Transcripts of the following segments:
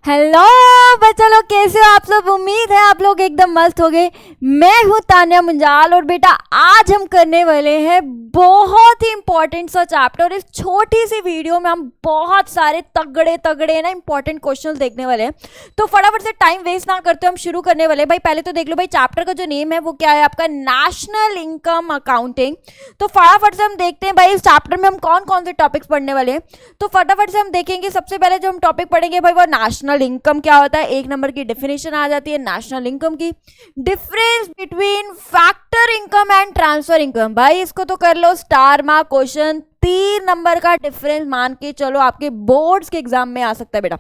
Hello बच्चा लोग, कैसे हो आप सब। उम्मीद है आप लोग एकदम मस्त हो गए। मैं हूँ तान्या मुंजाल और बेटा आज हम करने वाले हैं बहुत ही इंपॉर्टेंट सा चैप्टर। और इस छोटी सी वीडियो में हम बहुत सारे तगड़े तगड़े ना इंपॉर्टेंट क्वेश्चंस देखने वाले हैं। तो फटाफट से टाइम वेस्ट ना करते हम शुरू करने वाले हैं। भाई पहले तो देख लो भाई चैप्टर का जो नेम है वो क्या है आपका, नेशनल इनकम अकाउंटिंग। तो फटाफट से हम देखते हैं भाई इस चैप्टर में हम कौन कौन से टॉपिक्स पढ़ने वाले हैं। तो फटाफट से हम देखेंगे। सबसे पहले जो हम टॉपिक पढ़ेंगे भाई वो नेशनल इनकम क्या होता है। एक नंबर की डेफिनेशन आ जाती है नेशनल इनकम की। Difference between factor income and transfer income, भाई इसको तो कर लो स्टार मार्क क्वेश्चन। 3 नंबर का डिफरेंस मान के चलो, आपके बोर्ड्स के एग्जाम में आ सकता है बेटा।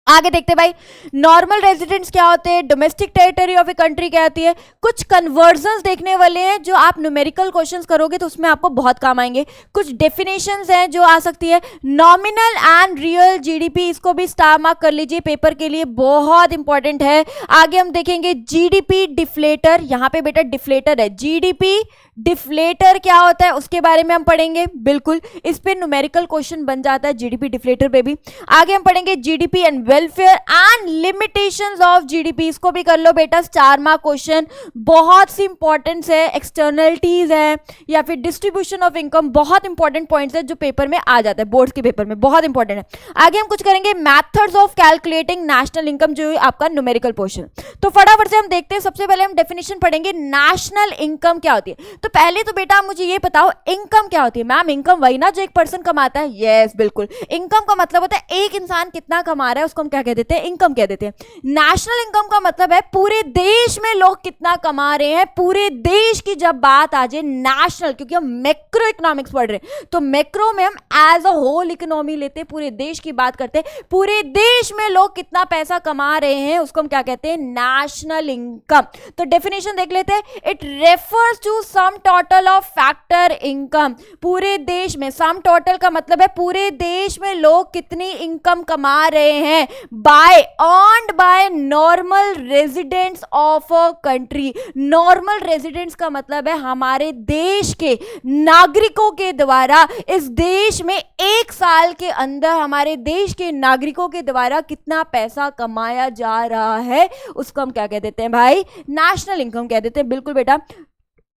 आगे देखते भाई नॉर्मल रेजिडेंट्स क्या होते हैं, domestic territory of a country क्या होती है। कुछ कन्वर्जन्स देखने वाले हैं जो आप न्यूमेरिकल क्वेश्चंस करोगे तो उसमें आपको बहुत काम आएंगे। कुछ डेफिनेशंस हैं जो आ सकती है। नॉमिनल एंड रियल जीडीपी, इसको भी स्टार मार्क कर लीजिए, पेपर के लिए बहुत इंपॉर्टेंट है। आगे हम देखेंगे जीडीपी डिफ्लेटर, यहाँ पे बेटा डिफ्लेटर है। जीडीपी डिफ्लेटर क्या होता है उसके बारे में हम पढ़ेंगे। बिल्कुल इस पे न्यूमेरिकल क्वेश्चन बन जाता है जीडीपी डिफ्लेटर पे भी। आगे हम पढ़ेंगे GDP and welfare and limitations of GDP, इसको भी कर लो बेटा स्टार मार्क क्वेश्चन। बहुत सी इंपॉर्टेंस है, एक्सटर्नलिटीज है या फिर डिस्ट्रीब्यूशन ऑफ इनकम, बहुत इंपॉर्टेंट पॉइंट्स है जो पेपर में आ जाता है, बोर्ड्स के पेपर में बहुत इंपॉर्टेंट है। आगे हम कुछ करेंगे methods of calculating national income, जो आपका न्यूमेरिकल पोर्शन। तो फटाफट से हम देखते हैं। सबसे पहले हम डेफिनेशन पढ़ेंगे नेशनल इनकम क्या होती है। तो पहले तो बेटा मुझे ये बताओ इनकम क्या होती है। मैम इनकम वही ना जो एक पर्सन कमाता है। यस बिल्कुल, इनकम का मतलब होता है एक इंसान कितना कमा रहा है उसको हम क्या कह देते हैं, इनकम कह देते हैं। नेशनल इनकम का मतलब है पूरे देश में लोग कितना कमा रहे हैं। पूरे देश की जब बात आ जाए नेशनल, क्योंकि हम मैक्रो इकोनॉमिक्स पढ़ रहे हैं तो मैक्रो में हम एज अ होल इकोनॉमी लेते हैं, पूरे देश की बात करते हैं। पूरे देश में लोग कितना पैसा कमा रहे हैं उसको हम क्या कहते हैं, नेशनल इनकम। तो डेफिनेशन देख लेते हैं। It refers to sum total of factor income, पूरे देश में। सम टोटल का मतलब है पूरे देश में लोग कितनी इनकम कमा रहे हैं by earned by normal residents of a country. Normal residents का मतलब है हमारे देश के नागरिकों के द्वारा, इस देश में एक साल के अंदर हमारे देश के नागरिकों के द्वारा कितना पैसा कमाया जा रहा है उसको हम क्या कह देते हैं भाई, नेशनल इनकम कह देते हैं। बिल्कुल बेटा,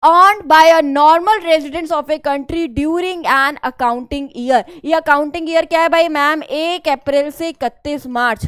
earned by a normal residents of a country during an accounting year। ये अकाउंटिंग ईयर क्या है भाई मैम, 1 अप्रैल से 31 मार्च,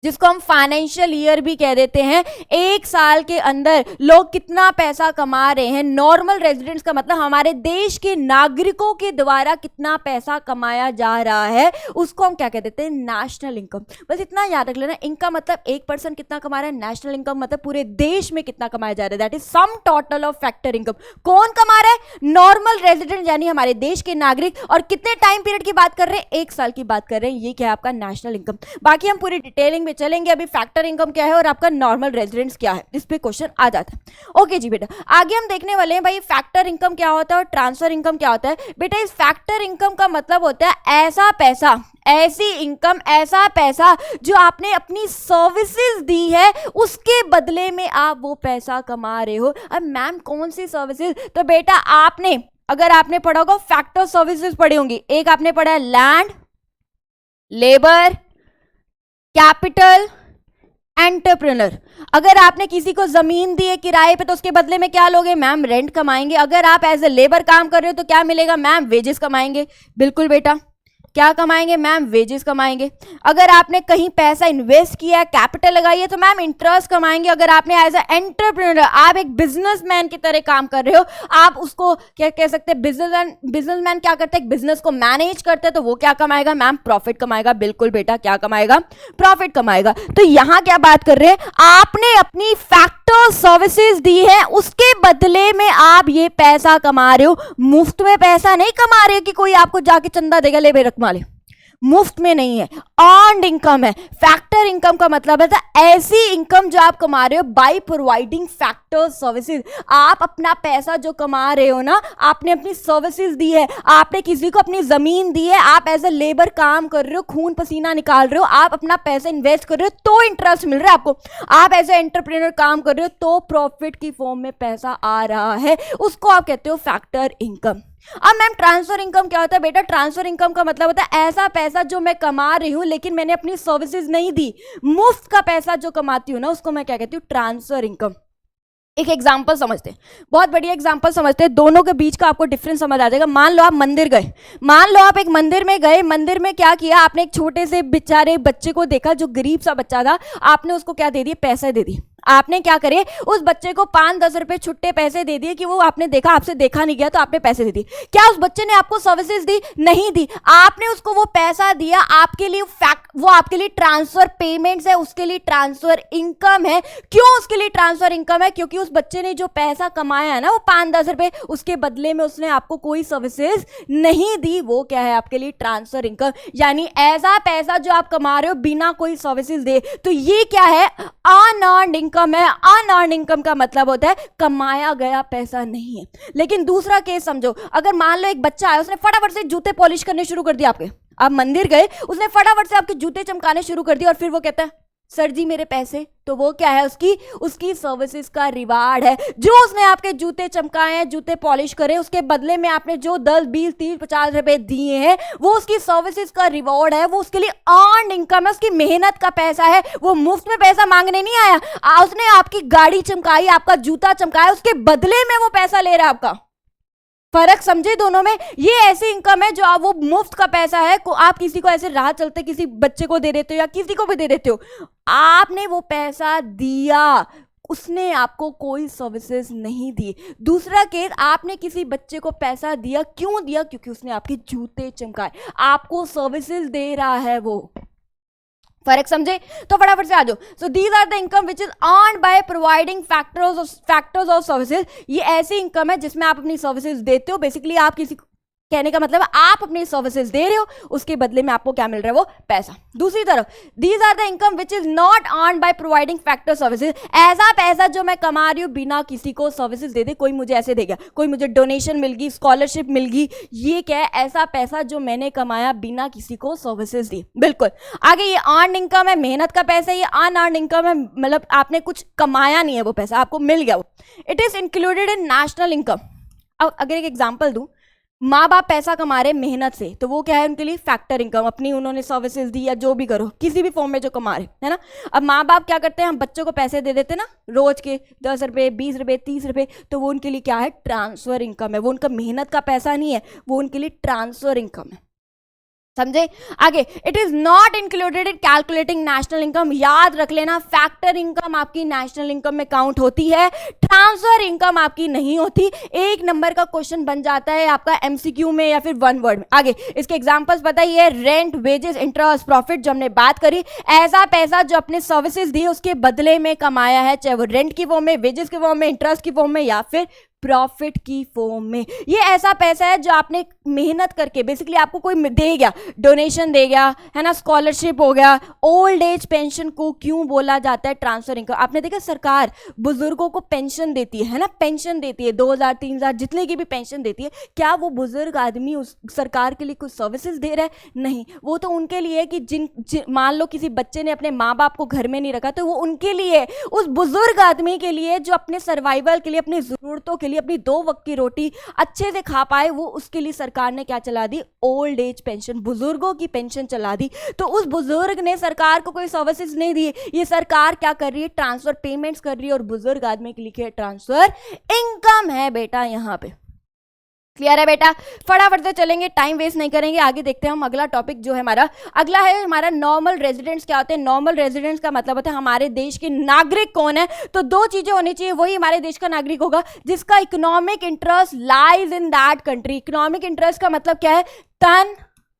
जिसको हम फाइनेंशियल ईयर भी कह देते हैं। एक साल के अंदर लोग कितना पैसा कमा रहे हैं। नॉर्मल रेजिडेंट्स का मतलब हमारे देश के नागरिकों के द्वारा कितना पैसा कमाया जा रहा है उसको हम क्या कह देते हैं, नेशनल इनकम। बस इतना याद रख लेना, इनकम मतलब एक पर्सन कितना कमा रहा है, नेशनल इनकम मतलब पूरे देश में कितना कमाया जा रहा है। That is some total of factor income. कौन कमा रहा है, नॉर्मल रेजिडेंट यानी हमारे देश के नागरिक। और कितने टाइम पीरियड की बात कर रहे हैं, 1 साल की बात कर रहे हैं। ये क्या है आपका नेशनल इनकम। बाकी हम पूरी डिटेलिंग में चलेंगे। अभी फैक्टर इनकम क्या है और आपका नॉर्मल रेजिडेंट्स क्या है, इस पे क्वेश्चन आ जाता है। ओके जी बेटा, आगे हम देखने वाले हैं भाई फैक्टर इनकम क्या होता है और ट्रांसफर इनकम क्या होता है। बेटा इस फैक्टर इनकम का मतलब होता है ऐसा पैसा, ऐसी इनकम, ऐसा पैसा जो आपने अपनी सर्विसेज दी है उसके बदले में आप वो पैसा कमा रहे हो। अब मैम कौन सी सर्विसेज, तो बेटा आपने, अगर आपने पढ़ा होगा फैक्टर सर्विसेज पढ़ी होंगी। एक आपने पढ़ा है लैंड, लेबर, कैपिटल, एंटरप्रेन्योर। अगर आपने किसी को जमीन दी है किराए पे तो उसके बदले में क्या लोगे मैम, रेंट कमाएंगे। अगर आप एज ए लेबर काम कर रहे हो तो क्या मिलेगा मैम, वेजेस कमाएंगे। बिल्कुल बेटा, क्या कमाएंगे मैम, वेजेस कमाएंगे। अगर आपने कहीं पैसा इन्वेस्ट किया है, कैपिटल लगाई है तो मैम इंटरेस्ट कमाएंगे। अगर आपने एज ए एंटरप्रेन्योर, आप एक बिजनेसमैन की तरह काम कर रहे हो, आप उसको क्या कह सकते हैं, बिजनेसमैन क्या करते हैं, बिजनेस को मैनेज करते हैं, तो वो क्या कमाएगा मैम, प्रॉफिट कमाएगा। बिल्कुल बेटा, क्या कमाएगा, प्रॉफिट कमाएगा। तो यहां क्या बात कर रहे हैं, आपने अपनी फैक्टर सर्विसेज दी है उसके बदले में आप ये पैसा कमा रहे हो। मुफ्त में पैसा नहीं कमा रहे कि कोई आपको जाके चंदा देगा ले रकमा ले, मुफ्त में नहीं है, अर्न्ड इनकम है। फैक्टर इनकम का मतलब है ऐसी इनकम जो आप कमा रहे हो बाय प्रोवाइडिंग फैक्टर सर्विसेज। आप अपना पैसा जो कमा रहे हो ना, आपने अपनी सर्विसेज दी है, आपने किसी को अपनी जमीन दी है, आप एज ए लेबर काम कर रहे हो, खून पसीना निकाल रहे हो, आप अपना पैसा इन्वेस्ट कर रहे हो तो इंटरेस्ट मिल रहा है आपको। आप एज ए एंटरप्रेन्योर काम कर रहे हो तो प्रॉफिट की फॉर्म में पैसा आ रहा है, उसको आप कहते हो फैक्टर इनकम। अब मैम ट्रांसफर इनकम क्या होता है बेटा? ट्रांसफर इनकम का मतलब होता है ऐसा पैसा जो मैं कमा रही हूं लेकिन मैंने अपनी सर्विसेज नहीं दी, मुफ्त का पैसा जो कमाती हूं ना उसको मैं क्या कहती हूं? Transfer income. एक एग्जाम्पल समझते हैं, बहुत बढ़िया एग्जाम्पल समझते हैं, दोनों के बीच का आपको डिफरेंस समझ आ जाएगा। मान लो आप मंदिर गए, मान लो आप एक मंदिर में गए, मंदिर में क्या किया आपने? एक छोटे से बेचारे बच्चे को देखा जो गरीब सा बच्चा था, आपने उसको क्या दे दिए? पैसे दे दिए। आपने क्या करे? उस बच्चे को 5-10 रुपए छुट्टे पैसे दे दिए कि वो आपने देखा, आपसे देखा नहीं गया तो आपने पैसे दे दिए। क्या उस बच्चे ने आपको सर्विसेज दी? नहीं दी। आपने उसको वो पैसा दिया, आपके लिए वो आपके लिए ट्रांसफर पेमेंट्स है, उसके लिए ट्रांसफर इनकम है। क्यों उसके लिए ट्रांसफर इनकम है? क्योंकि उस बच्चे ने जो पैसा कमाया है ना वो 5-10 रुपए, उसके बदले में उसने आपको कोई सर्विसेज नहीं दी, वो क्या है? आपके लिए ट्रांसफर इनकम। यानी ऐसा पैसा जो आप कमा रहे हो बिना कोई सर्विसेज दे, तो ये क्या है? अनअर्न्ड इनकम है। अनअर्न्ड इनकम का मतलब होता है कमाया गया पैसा नहीं है। लेकिन दूसरा केस समझो, अगर मान लो एक बच्चा आया, उसने फटाफट से जूते पॉलिश करने शुरू कर दिए आपके, आप मंदिर गए, उसने फटाफट से आपके जूते चमकाने शुरू कर दिए और फिर वो कहता है सर जी मेरे पैसे, तो वो क्या है? उसकी सर्विसेज का रिवार्ड है। जो उसने आपके जूते चमकाए हैं, जूते पॉलिश करे, उसके बदले में आपने जो 10, 20, 30, 50 रुपए दिए हैं, वो उसकी सर्विसेज का रिवॉर्ड है, वो उसके लिए अर्न्ड इनकम है, उसकी मेहनत का पैसा है। वो मुफ्त में पैसा मांगने नहीं आया, उसने आपकी गाड़ी चमकाई, आपका जूता चमकाया, उसके बदले में वो पैसा ले रहा है आपका। फर्क समझे दोनों में? ये ऐसी इनकम है जो आप, वो मुफ्त का पैसा है, आप किसी को ऐसे राह चलते किसी बच्चे को दे देते हो या किसी को भी दे देते हो, आपने वो पैसा दिया, उसने आपको कोई सर्विसेज नहीं दी। दूसरा केस, आपने किसी बच्चे को पैसा दिया, क्यों दिया? क्योंकि उसने आपके जूते चमकाए, आपको सर्विसेज दे रहा है वो। फर्क समझे? तो फटाफट से आ जाओ। So these are the income which is earned by providing factors of services. ये ऐसी इनकम है जिसमें आप अपनी सर्विसेज देते हो। बेसिकली आप किसी, कहने का मतलब आप अपनी सर्विसेज दे रहे हो, उसके बदले में आपको क्या मिल रहा है? वो पैसा। दूसरी तरफ, these are the income which is not earned by providing factor services. ऐसा पैसा जो मैं कमा रही हूँ बिना किसी को सर्विसेज दे दे, कोई मुझे ऐसे दे गया, कोई मुझे डोनेशन मिल गई, स्कॉलरशिप मिल गई, ये क्या है? ऐसा पैसा जो मैंने कमाया बिना किसी को सर्विसेज दी। बिल्कुल। आगे ये अर्न इनकम है, मेहनत का पैसा है। ये अनअर्न्ड इनकम है, मतलब आपने कुछ कमाया नहीं है, वो पैसा आपको मिल गया। It is included in national income. अब अगर एक एग्जाम्पल दूं, माँ बाप पैसा कमा रहे मेहनत से, तो वो क्या है उनके लिए? Factor income. अपनी उन्होंने सर्विसेज दी या जो भी करो, किसी भी फॉर्म में जो कमा रहे, है ना। अब माँ बाप क्या करते हैं? हम बच्चों को पैसे दे देते ना, रोज के 10 रुपए, 20 रुपए, 30 रुपए, तो वो उनके लिए क्या है? ट्रांसफर इनकम है। वो उनका मेहनत का पैसा नहीं है, वो उनके लिए ट्रांसफर इनकम है। समझे? आगे, it is not included in calculating national income. याद रख लेना, फैक्टर इनकम आपकी नेशनल इनकम में काउंट होती है, ट्रांसफर इनकम आपकी नहीं होती। 1 नंबर का क्वेश्चन बन जाता है आपका एमसीक्यू में या फिर 1 वर्ड में। आगे इसके एग्जांपल्स बताइए। रेंट, वेजेस, इंटरेस्ट, प्रॉफिट जो हमने बात करी, ऐसा पैसा जो अपने सर्विसेज दी उसके बदले में कमाया है, चाहे वो रेंट की फॉर्म में, वेजेस की फॉर्म में, इंटरेस्ट की फॉर्म में या फिर प्रॉफिट की फॉर्म में। ये ऐसा पैसा है जो आपने मेहनत करके, बेसिकली आपको कोई दे गया, डोनेशन दे गया, है ना, स्कॉलरशिप हो गया। ओल्ड एज पेंशन को क्यों बोला जाता है ट्रांसफर इनकम? आपने देखा सरकार बुजुर्गों को पेंशन देती है ना, पेंशन देती है 2000, 3000, जितने की भी पेंशन देती है। क्या वो बुजुर्ग आदमी उस सरकार के लिए कुछ सर्विसेज दे रहा है? नहीं, वो तो उनके लिए है कि मान लो किसी बच्चे ने अपने माँ बाप को घर में नहीं रखा, तो वो उनके लिए, उस बुजुर्ग आदमी के लिए जो अपने सर्वाइवल के लिए, अपनी जरूरतों के लिए, अपनी 2 वक्त की रोटी अच्छे से खा पाए, वो उसके लिए सरकार ने क्या चला दी? ओल्ड एज पेंशन, बुजुर्गों की पेंशन चला दी। तो उस बुजुर्ग ने सरकार को कोई सर्विसेज नहीं दी, ये सरकार क्या कर रही है? ट्रांसफर पेमेंट्स कर रही है, और बुजुर्ग आदमी के लिए ट्रांसफर इनकम है बेटा। यहां पे क्लियर है बेटा? फटाफट से चलेंगे, टाइम वेस्ट नहीं करेंगे, आगे देखते हैं हम। अगला टॉपिक जो है हमारा, अगला है हमारा नॉर्मल रेजिडेंट्स। क्या होते हैं नॉर्मल रेजिडेंट्स? का मतलब होता है हमारे देश के नागरिक कौन है। तो 2 चीजें होनी चाहिए, वही हमारे देश का नागरिक होगा जिसका economic interest lies in that country. Economic interest का मतलब क्या है? तन,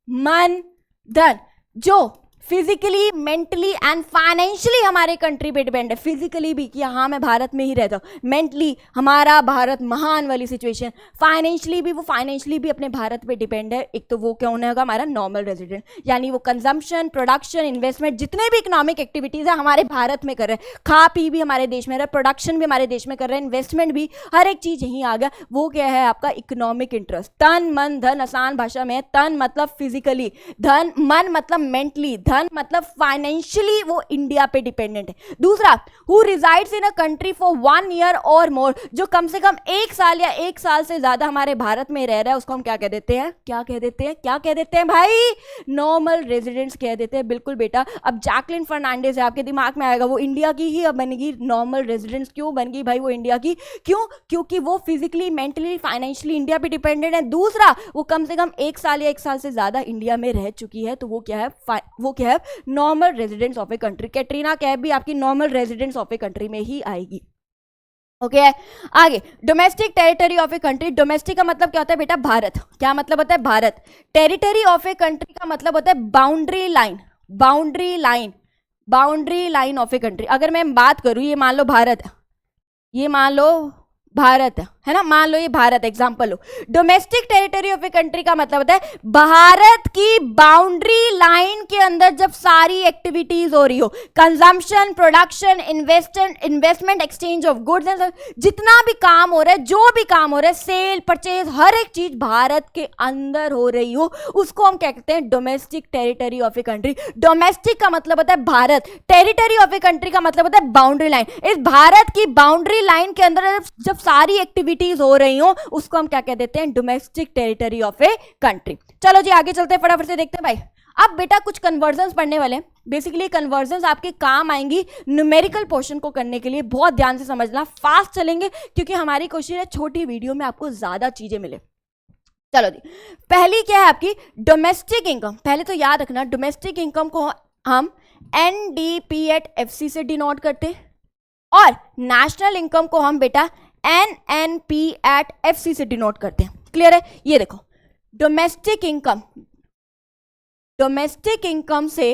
मन, धन, जो फिजिकली, मेंटली एंड फाइनेंशियली हमारे कंट्री पे डिपेंड है। फिजिकली भी कि हाँ मैं भारत में ही रहता हूँ, मेंटली हमारा भारत महान वाली सिचुएशन, फाइनेंशियली भी, वो फाइनेंशियली भी अपने भारत पे डिपेंड है। एक तो वो क्या होने होगा? हमारा नॉर्मल रेजिडेंट, यानी वो कंजम्पशन, प्रोडक्शन, इन्वेस्टमेंट, जितने भी इकोनॉमिक एक्टिविटीज है हमारे भारत में कर रहे हैं। खा पी भी हमारे देश में रहे, प्रोडक्शन भी हमारे देश में कर रहे हैं, इन्वेस्टमेंट भी, हर एक चीज यहीं आ गया। वो क्या है? आपका इकोनॉमिक इंटरेस्ट। तन, मन, धन, आसान भाषा में तन मतलब फिजिकली, धन, मन मतलब मेंटली, धन धन मतलब फाइनेंशियली वो इंडिया पे डिपेंडेंट है। दूसरा, who resides in a country for 1 year और मोर, जो कम से कम 1 साल या 1 साल से ज्यादा हमारे भारत में रह रहा है, उसको हम क्या कह देते हैं, क्या कह देते हैं, क्या कह देते हैं भाई, नॉर्मल रेजिडेंट्स कह देते हैं। बिल्कुल बेटा, अब जैकलिन फर्नांडिस है, आपके दिमाग में आएगा वो इंडिया की ही अब बनेगी नॉर्मल रेजिडेंट्स। क्यों बन गई भाई वो इंडिया की, क्यों, क्योंकि वो फिजिकली, मेंटली, फाइनेंशियली इंडिया पे डिपेंडेंट है। दूसरा, वो कम से कम 1 साल या 1 साल से ज्यादा इंडिया में रह चुकी है, तो वो क्या है, वो क्या है, normal residents of a country. Katrina Kaif भी आपकी normal residents of a country में ही आएगी। ओके आगे, domestic territory of a country. Domestic का मतलब क्या होता है बेटा, भारत। क्या मतलब होता है, Bharat. Territory of a country का मतलब होता है boundary line, boundary line, boundary line of a country. अगर मैं बात करूं, ये मान लो भारत, ये मान लो भारत है ना, मान लो ये भारत एग्जांपल हो। Domestic territory of a country का मतलब होता है भारत की बाउंड्री लाइन के अंदर जब सारी एक्टिविटीज हो रही हो, consumption, production, investment, exchange of goods and जितना भी काम हो रहा है, जो भी काम हो रहा है, सेल, परचेज, हर एक चीज भारत के अंदर हो रही हो, उसको हम क्या कहते हैं, domestic territory of a country. Domestic का मतलब होता है Bharat, territory of a country का मतलब होता है बाउंड्री लाइन। इस भारत की बाउंड्री लाइन के अंदर जब सारी एक्टिविटीज हो रही हो, उसको हम क्या कह देते हैं, domestic territory of a country. चलो जी आगे चलते हैं, फटाफट से देखते हैं भाई। अब बेटा कुछ कन्वर्जन्स पढ़ने वाले हैं। बेसिकली कन्वर्जन्स आपके काम आएंगी न्यूमेरिकल पोर्शन को करने के लिए। बहुत ध्यान से समझना, फास्ट चलेंगे क्योंकि हमारी कोशिश है छोटी वीडियो में आपको ज्यादा चीजें मिले। चलो जी, पहली क्या है आपकी, डोमेस्टिक इनकम। पहले तो याद रखना, डोमेस्टिक इनकम को हम NDP@FC से डिनोट करते हैं और नेशनल इनकम को हम बेटा NNP@FC से डिनोट करते हैं। क्लियर है? ये देखो, डोमेस्टिक इनकम, डोमेस्टिक इनकम से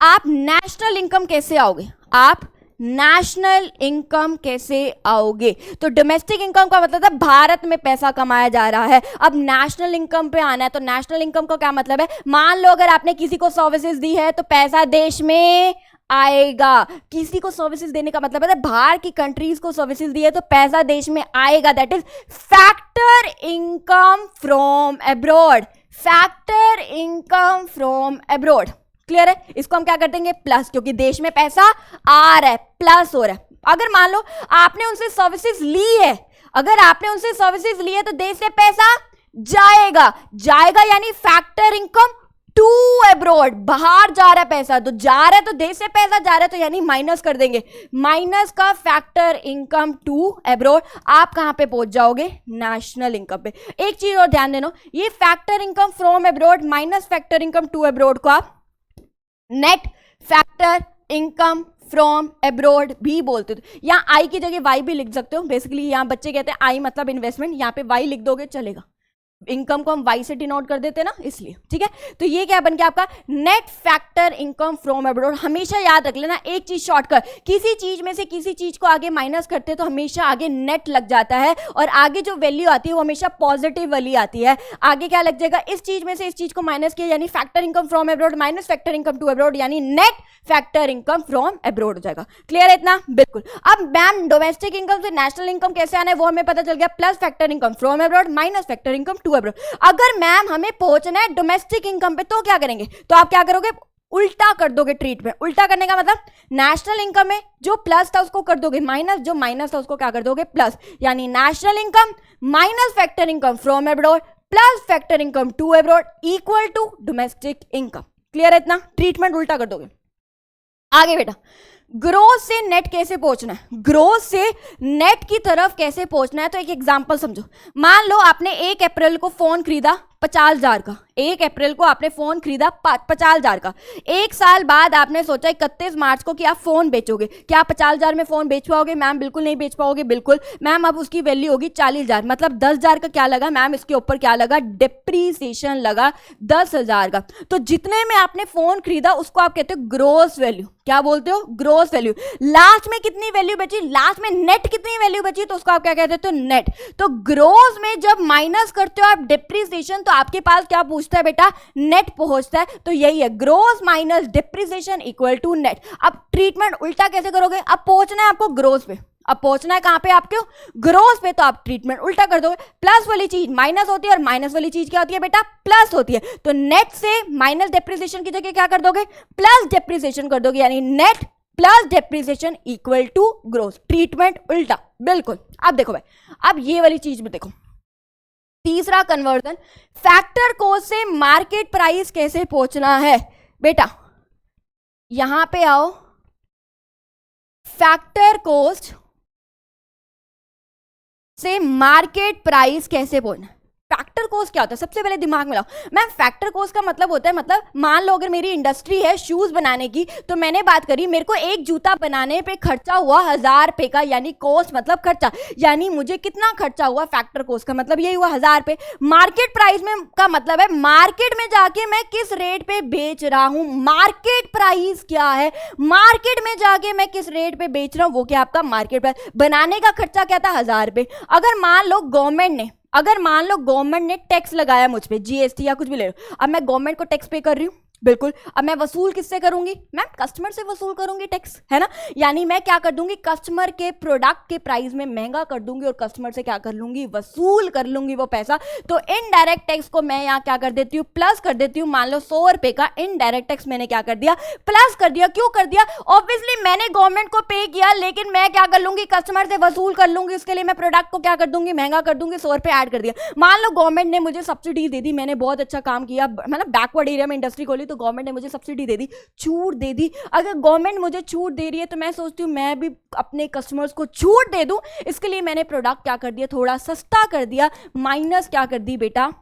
आप नेशनल इनकम कैसे आओगे, आप नेशनल इनकम कैसे आओगे? तो डोमेस्टिक इनकम का मतलब है भारत में पैसा कमाया जा रहा है। अब नेशनल इनकम पे आना है, तो नेशनल इनकम का क्या मतलब है, मान लो अगर आपने किसी को सर्विसेज दी है तो पैसा देश में आएगा। किसी को सर्विसेज देने का मतलब है बाहर की कंट्रीज को सर्विसेज दी है तो पैसा देश में आएगा। That is factor income from abroad, factor income from abroad. Clear है? इसको हम क्या कर देंगे, प्लस, क्योंकि देश में पैसा आ रहा है, प्लस हो रहा है। अगर मान लो आपने उनसे सर्विसेज ली है, अगर आपने उनसे सर्विसेज ली है तो देश से पैसा जाएगा, जाएगा यानी फैक्टर इनकम टू अब्रॉड, बाहर जा रहा है पैसा, तो जा रहा है तो देश से पैसा जा रहा है तो यानी माइनस कर देंगे, माइनस का फैक्टर इनकम टू अब्रॉड। आप कहां पे पहुंच जाओगे, नेशनल इनकम पे। एक चीज और ध्यान देना, ये factor income from abroad minus factor income to abroad को आप net factor income from abroad भी बोलते हो। यहाँ आई की जगह वाई भी लिख सकते हो। बेसिकली यहाँ बच्चे कहते हैं आई मतलब इन्वेस्टमेंट, यहाँ पे वाई लिख दोगे चलेगा। इनकम को हम वाई से डिनोट कर देते हैं ना, इसलिए। ठीक है, तो ये क्या बन गया आपका net factor income from abroad. हमेशा याद रख लेना एक चीज शॉर्टकट, किसी चीज में से किसी चीज को आगे माइनस करते हैं तो हमेशा आगे नेट लग जाता है और आगे जो वैल्यू आती है वो हमेशा पॉजिटिव वाली आती है। आगे क्या लग जाएगा, इस चीज में से इस चीज को माइनस किया यानी factor income from abroad minus factor income to abroad यानी net factor income from abroad हो जाएगा। क्लियर है इतना? बिल्कुल। अब मैम डोमेस्टिक इनकम से नेशनल इनकम कैसे आना है वो हमें पता चल गया, plus factor income from abroad minus factor income to abroad. अगर मैम हमें पहुंचना है डोमेस्टिक इनकम पे तो क्या करेंगे, तो आप क्या करोगे, उल्टा कर दोगे ट्रीटमेंट। उल्टा करने का मतलब नेशनल इनकम में जो प्लस था उसको कर दोगे माइनस, जो माइनस था उसको क्या कर दोगे, प्लस, यानी national income minus factor income from abroad plus factor income to abroad equal to domestic income. Clear है इतना? ट्रीटमेंट उल्टा कर दोगे। आगे बेटा, ग्रोथ से नेट कैसे पहुंचना है, ग्रोथ से नेट की तरफ कैसे पहुंचना है, तो एक एग्जांपल समझो। मान लो आपने 1 अप्रैल को फोन खरीदा 50,000 का, 1 अप्रैल को आपने फोन खरीदा 50,000 का। 1 साल बाद आपने सोचा 31 मार्च को कि आप फोन बेचोगे। क्या आप 50,000 में फोन बेच पाओगे? मैम बिल्कुल नहीं बेच पाओगे। बिल्कुल मैम, अब उसकी वैल्यू होगी 40,000, मतलब 10,000 का क्या लगा मैम, इसके ऊपर क्या लगा, डिप्रीसिएशन लगा 10,000 का। तो जितने में आपने फोन खरीदा उसको आप कहते हो ग्रोस वैल्यू। क्या बोलते हो, ग्रोस वैल्यू। लास्ट में कितनी वैल्यू बची, लास्ट में नेट कितनी वैल्यू बची, तो उसको आप क्या कहते हो, नेट। तो ग्रोस में जब माइनस करते हो आप डिप्रीसिएशन तो आपके पास क्या पूछता है बेटा, नेट पहुंचता है। तो यही है, gross minus depreciation equal to net. अब ट्रीटमेंट उल्टा कैसे करोगे, अब पहुंचना है आपको ग्रोस पे, अब पहुंचना है कहां पे आपको, ग्रोथ पे, तो आप ट्रीटमेंट उल्टा कर दोगे, प्लस वाली चीज माइनस होती है और माइनस वाली चीज क्या होती है बेटा, प्लस होती है, तो नेट से माइनस डेप्रिसिएशन की जगह क्या कर दोगे, प्लस डेप्रिसिएशन कर दोगे, यानी net plus depreciation equal to growth, treatment उल्टा, बिल्कुल। अब देखो भाई, अब ये वाली चीज में देखो, तीसरा कन्वर्जन, फैक्टर कॉस्ट से मार्केट प्राइस कैसे पहुंचना है बेटा, यहां पे आओ, फैक्टर कॉस्ट से मार्केट प्राइस कैसे पहुंचना। फैक्टर कॉस्ट क्या होता है, सबसे पहले दिमाग में लाओ मैम, फैक्टर कॉस्ट का मतलब होता है, मतलब मान लो अगर मेरी इंडस्ट्री है शूज बनाने की, तो मैंने बात करी मेरे को एक जूता बनाने पे खर्चा हुआ 1000 रुपए का, यानी कॉस्ट मतलब खर्चा, यानी मुझे कितना खर्चा हुआ, फैक्टर कॉस्ट का मतलब यही हुआ 1000 रुपए। मार्केट प्राइस में का मतलब है मार्केट में जाके मैं किस रेट पे बेच रहा हूं, मार्केट प्राइस क्या है, मार्केट में जाके मैं किस रेट पे बेच रहा हूं, वो क्या आपका मार्केट प्राइस। बनाने का खर्चा क्या था, 1000 रुपए। अगर मान लो गवर्नमेंट ने टैक्स लगाया मुझ पे, जीएसटी या कुछ भी ले लो, अब मैं गवर्नमेंट को टैक्स पे कर रही हूँ, बिल्कुल, अब मैं वसूल किससे करूंगी, मैम कस्टमर से वसूल करूंगी टैक्स, है ना, यानी मैं क्या कर दूंगी, कस्टमर के प्रोडक्ट के प्राइस में महंगा कर दूंगी और कस्टमर से क्या कर लूंगी, वसूल कर लूंगी वो पैसा। तो इनडायरेक्ट टैक्स को मैं यहाँ क्या कर देती हूँ, प्लस कर देती हूँ। मान लो 100 रुपए का इनडायरेक्ट टैक्स मैंने क्या कर दिया, प्लस कर दिया। क्यों कर दिया, ऑब्वियसली मैंने गवर्नमेंट को पे किया, लेकिन मैं क्या कर लूंगी, कस्टमर से वसूल कर लूंगी, उसके लिए मैं प्रोडक्ट को क्या कर दूंगी, महंगा कर दूंगी, 100 रुपए ऐड कर दिया। मान लो गवर्नमेंट ने मुझे सब्सिडी दे दी, मैंने बहुत अच्छा काम किया, मतलब बैकवर्ड एरिया में इंडस्ट्री खोली, तो गवर्नमेंट ने मुझे सब्सिडी दे दी, छूट दे दी। अगर गवर्नमेंट मुझे छूट दे रही है तो मैं सोचती हूँ मैं भी अपने कस्टमर्स को छूट दे दूं, इसके लिए मैंने प्रोडक्ट क्या कर दिया, थोड़ा सस्ता कर दिया, माइनस क्या कर दी बेटा,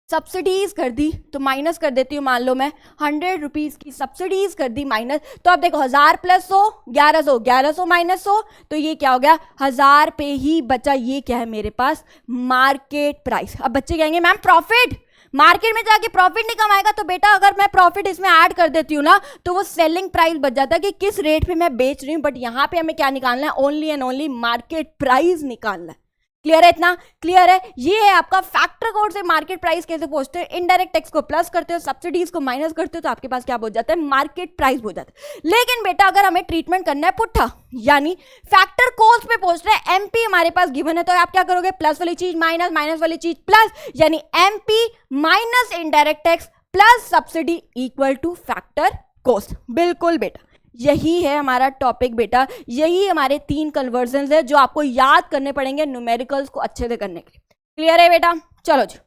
सब्सिडीज कर दी। तो माइनस कर देती हूँ, मान लो मैं 100 रुपीज की सब्सिडीज कर दी माइनस, तो अब देखो 1000 प्लस 100 1100, 1100 माइनस 100, तो ये क्या हो गया, 1000 पे ही बचा। ये क्या है मेरे पास, मार्केट प्राइस। अब बच्चे कहेंगे मैम प्रॉफिट, मार्केट में जाके प्रॉफिट नहीं कमाएगा, तो बेटा अगर मैं प्रॉफिट इसमें ऐड कर देती हूँ ना, तो वो सेलिंग प्राइस बच जाता है कि किस रेट पे मैं बेच रही हूँ, बट यहाँ पे हमें क्या निकालना है, only and only market price निकालना है। क्लियर है, इतना क्लियर है। ये है आपका फैक्टर कोड से मार्केट प्राइस कैसे पहुंचते हैं, इनडायरेक्ट टैक्स को प्लस करते हो, सब्सिडीज को माइनस करते हो, तो आपके पास क्या पहुंच जाता है, मार्केट प्राइस पहुंच जाता है। लेकिन बेटा अगर हमें ट्रीटमेंट करना है पुट्ठा, यानी फैक्टर कोस्ट पे पहुंच रहे हैं, एमपी हमारे पास गिवन है, तो आप क्या करोगे, प्लस वाली चीज माइनस, माइनस वाली चीज प्लस, यानी MP minus indirect tax plus subsidy equal two factor cost. बिल्कुल बेटा, यही है हमारा टॉपिक बेटा, यही हमारे 3 कन्वर्जन्स है जो आपको याद करने पड़ेंगे न्यूमेरिकल्स को अच्छे से करने के लिए। क्लियर है बेटा, चलो जी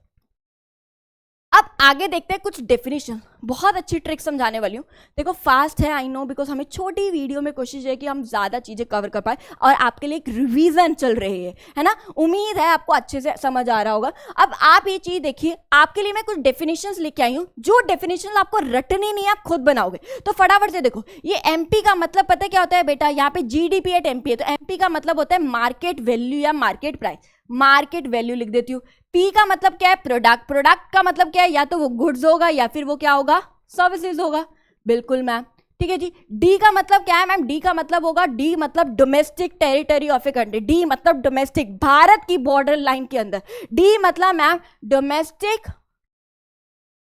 अब आगे देखते हैं कुछ डेफिनेशन। बहुत अच्छी ट्रिक समझाने वाली हूँ। देखो फास्ट है आई नो, बिकॉज हमें छोटी वीडियो में कोशिश है कि हम ज़्यादा चीज़ें कवर कर पाए और आपके लिए एक रिवीजन चल रही है ना। उम्मीद है आपको अच्छे से समझ आ रहा होगा। अब आप ये चीज़ देखिए, आपके लिए मैं कुछ डेफिनेशंस लेके आई हूँ, जो डेफिनेशन आपको रटनी नहीं, आप खुद बनाओगे। तो फटाफट से देखो, ये एमपी का मतलब पता है क्या होता है बेटा, यहाँ पे जीडीपी एट एमपी है, तो एमपी का मतलब होता है मार्केट वैल्यू या मार्केट प्राइस। मार्केट वैल्यू लिख देती हूँ। पी का मतलब क्या है, प्रोडक्ट। प्रोडक्ट का मतलब क्या है, या तो वो गुड्स होगा या फिर वो क्या होगा, सर्विसेज होगा। बिल्कुल मैम, ठीक है जी। डी का मतलब क्या है मैम, डी का मतलब होगा, डी मतलब domestic territory of a country. D मतलब डोमेस्टिक, भारत की बॉर्डर लाइन के अंदर। डी मतलब ma'am domestic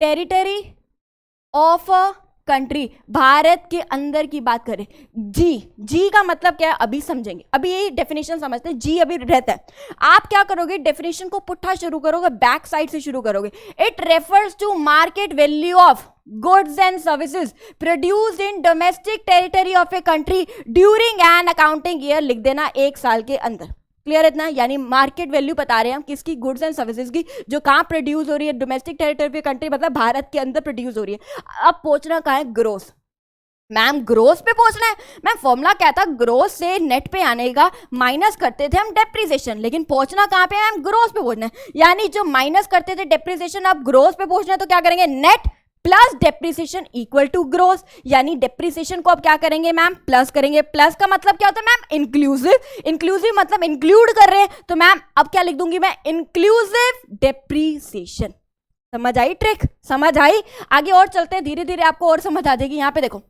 territory of a country, Bharat के अंदर की बात करें। जी का मतलब क्या है अभी समझेंगे, अभी ये डेफिनेशन समझते हैं। जी अभी रहता है। आप क्या करोगे, डेफिनेशन को पुट्ठा शुरू करोगे, बैक साइड से शुरू करोगे। It refers to market value of goods and services produced in domestic territory of a country during an accounting year, लिख देना 1 साल के अंदर। क्लियर है इतना, यानी मार्केट वैल्यू बता रहे हैं हम किसकी, गुड्स एंड सर्विसेज की, जो कहाँ प्रोड्यूस हो रही है, डोमेस्टिक टेरिटरी ऑफ कंट्री मतलब भारत के अंदर प्रोड्यूस हो रही है। अब पहुंचना कहाँ है, ग्रोस। मैम ग्रोस पे पहुंचना है। मैम फॉर्मूला क्या था, ग्रोस से नेट पे आने का माइनस करते थे हम डेप्रिसिएशन, लेकिन पहुंचना कहाँ पे है, मैम ग्रोस पे पहुंचना है। यानी जो माइनस करते थे डेप्रिसिएशन, अब ग्रोस पे पहुंचना है, तो क्या करेंगे, net plus depreciation equal to gross. यानी डेप्रिसिएशन को अब क्या करेंगे मैम, प्लस करेंगे। प्लस का मतलब क्या होता है मैम, इंक्लूसिव। इंक्लूसिव मतलब इंक्लूड कर रहे हैं, तो मैम अब क्या लिख दूंगी मैं, इंक्लूसिव डेप्रिसिएशन। समझ आई ट्रिक, समझ आई। आगे और चलते हैं, धीरे धीरे आपको और समझ आ जाएगी। यहां पे देखो,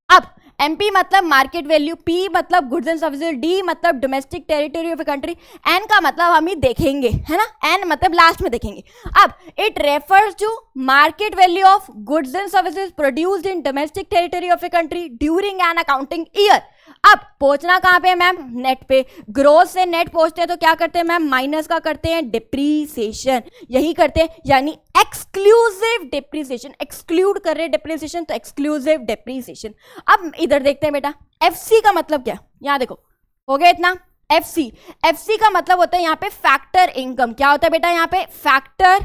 अब एमपी मतलब मार्केट वैल्यू, पी मतलब गुड्स एंड सर्विसेज, डी मतलब domestic territory of a country, N का मतलब हम ही देखेंगे, है ना, एन मतलब लास्ट में देखेंगे। अब it refers to market value of goods and services produced in domestic territory of a country during an accounting year. अब पहुंचना कहां पे है मैम, नेट पे। ग्रोथ से नेट पहुंचते हैं तो क्या करते हैं मैम, माइनस का करते हैं, डिप्रीसिएशन, यही करते हैं, यानी एक्सक्लूसिव डिप्रीसिएशन, एक्सक्लूड कर रहे हैं डिप्रीसिएशन तो एक्सक्लूसिव डिप्रीसिएशन। अब इधर देखते हैं बेटा, एफसी का मतलब क्या, यहां देखो, हो गया इतना। एफसी का मतलब होता है यहाँ पे फैक्टर इनकम। क्या होता है बेटा यहाँ पे, फैक्टर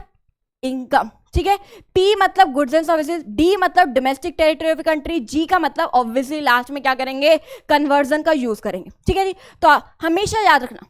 इनकम, ठीक है। पी मतलब गुड्स एंड सर्विसेज, डी मतलब डोमेस्टिक टेरिटरी ऑफ कंट्री, जी का मतलब ऑब्वियसली लास्ट में क्या करेंगे, कन्वर्जन का यूज करेंगे, ठीक है जी। तो हमेशा याद रखना,